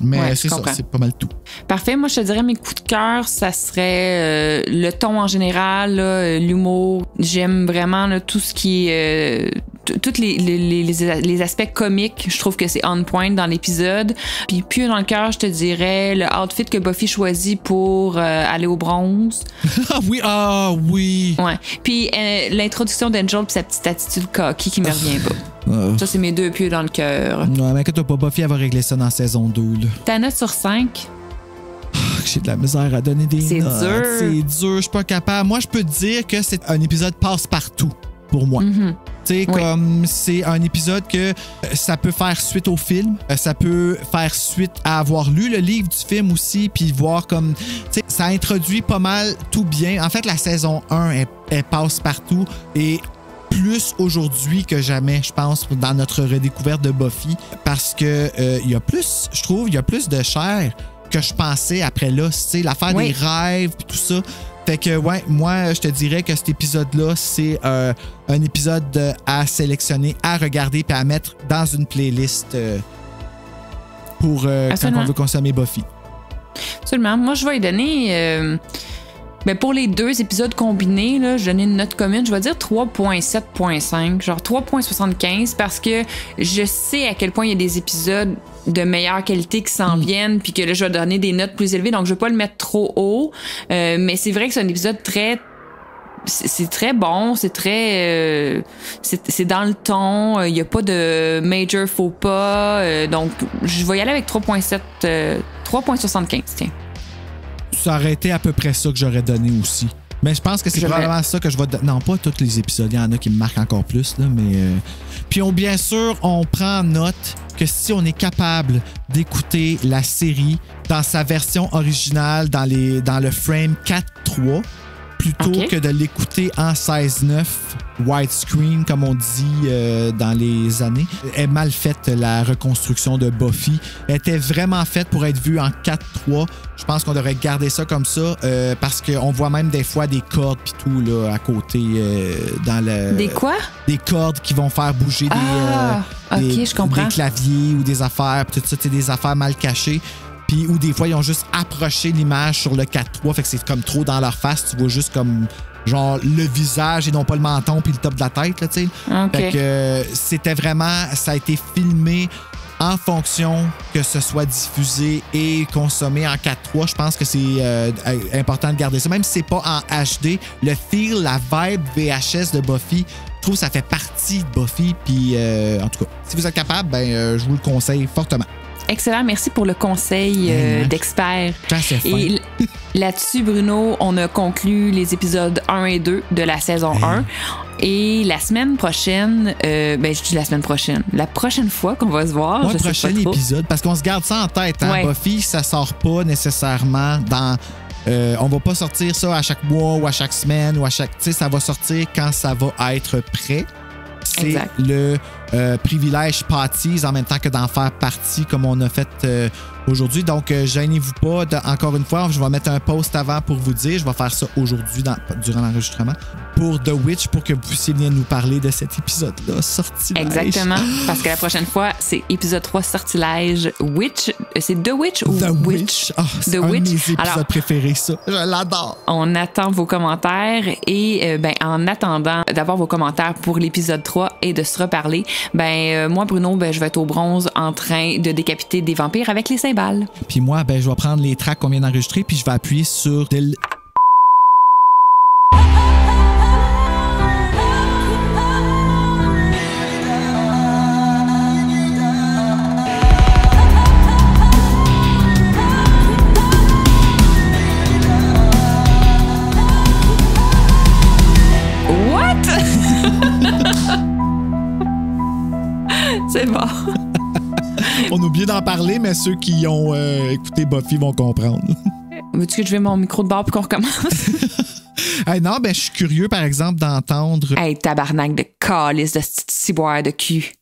Mais c'est ça, c'est pas mal tout. Parfait. Moi, je te dirais mes coups de cœur, ça serait le ton en général, là, l'humour. J'aime vraiment là, tout ce qui est... tous les aspects comiques. Je trouve que c'est on point dans l'épisode. Puis plus dans le cœur, je te dirais le outfit que Buffy choisit pour aller au bronze. Ah oui! Ouais. Puis l'introduction d'Angel puis sa petite attitude cocky qui me revient pas. Ça, c'est mes 2 pieux dans le cœur. Non, mais inquiète-toi pas, Buffy, elle va régler ça dans saison 2. Là. Ta note sur 5? J'ai de la misère à donner des C'est notes. dur. C'est dur, je suis pas capable. Moi, je peux te dire que c'est un épisode passe-partout pour moi. Mm-hmm. Tu sais, comme c'est un épisode que ça peut faire suite au film, ça peut faire suite à avoir lu le livre du film aussi, puis voir comme, tu sais, ça introduit pas mal tout bien. En fait, la saison 1, elle passe partout et plus aujourd'hui que jamais, je pense, dans notre redécouverte de Buffy, parce que il y a plus, je trouve, il y a plus de chair que je pensais après là, c'est l'affaire des rêves puis tout ça. Fait que, ouais, moi, je te dirais que cet épisode-là, c'est un épisode à sélectionner, à regarder puis à mettre dans une playlist pour quand on veut consommer Buffy. Absolument. Moi, je vais lui donner... pour les 2 épisodes combinés, là, je donnais une note commune, je vais dire 3.7.5, genre 3.75, parce que je sais à quel point il y a des épisodes de meilleure qualité qui s'en viennent, puis que là, je vais donner des notes plus élevées, donc je vais pas le mettre trop haut, mais c'est vrai que c'est un épisode très... C'est très bon, c'est très... c'est dans le ton, il n'y a pas de major faux pas, donc je vais y aller avec 3.75, tiens. Ça aurait été à peu près ça que j'aurais donné aussi. Mais je pense que c'est probablement ça que je vais... Non, pas tous les épisodes. Il y en a qui me marquent encore plus, là, mais... Puis, bien sûr, on prend note que si on est capable d'écouter la série dans sa version originale, dans le frame 4.3, plutôt que de l'écouter en 16:9 widescreen, comme on dit dans les années. Elle est mal faite, la reconstruction de Buffy. Elle était vraiment faite pour être vue en 4:3. Je pense qu'on devrait garder ça comme ça parce qu'on voit même des fois des cordes pis tout là, à côté dans le... Des quoi? Des cordes qui vont faire bouger je comprends. des claviers ou des affaires. Tout ça, c'est des affaires mal cachées. Puis, ou des fois, ils ont juste approché l'image sur le 4.3, fait que c'est comme trop dans leur face. Tu vois juste comme, genre, le visage et non pas le menton puis le top de la tête, là, tu sais. Fait que c'était vraiment... Ça a été filmé en fonction que ce soit diffusé et consommé en 4.3. Je pense que c'est important de garder ça. Même si c'est pas en HD, le feel, la vibe VHS de Buffy, je trouve que ça fait partie de Buffy. Puis, en tout cas, si vous êtes capable, je vous le conseille fortement. Excellent, merci pour le conseil d'expert. Et là-dessus, Bruno, on a conclu les épisodes 1 et 2 de la saison 1. Et la semaine prochaine, je dis la semaine prochaine, la prochaine fois qu'on va se voir, le prochain épisode, parce qu'on se garde ça en tête. Hein? Buffy, ça sort pas nécessairement dans... on va pas sortir ça à chaque mois ou à chaque semaine ou à chaque... Tu sais, ça va sortir quand ça va être prêt. C'est le privilège Patties en même temps que d'en faire partie comme on a fait aujourd'hui. Donc, gênez-vous pas. Encore une fois, je vais mettre un post avant pour vous dire. Je vais faire ça aujourd'hui durant l'enregistrement pour The Witch pour que vous puissiez venir nous parler de cet épisode-là, Sortilège. Exactement. Parce que la prochaine fois, c'est épisode 3, Sortilège Witch. C'est The Witch ou The Witch? Oh, c'est un de mes épisodes préférés, ça. Je l'adore. On attend vos commentaires et en attendant d'avoir vos commentaires pour l'épisode 3 et de se reparler, moi, Bruno, je vais être au bronze en train de décapiter des vampires avec les cymbales. Puis moi, je vais prendre les tracks qu'on vient d'enregistrer puis je vais appuyer sur C'est bon. On oublie d'en parler, mais ceux qui ont écouté Buffy vont comprendre. Veux-tu que je vais mon micro de bord pour qu'on recommence? Non, je suis curieux, par exemple, d'entendre... Hey, tabarnak de calice de ciboire de cul.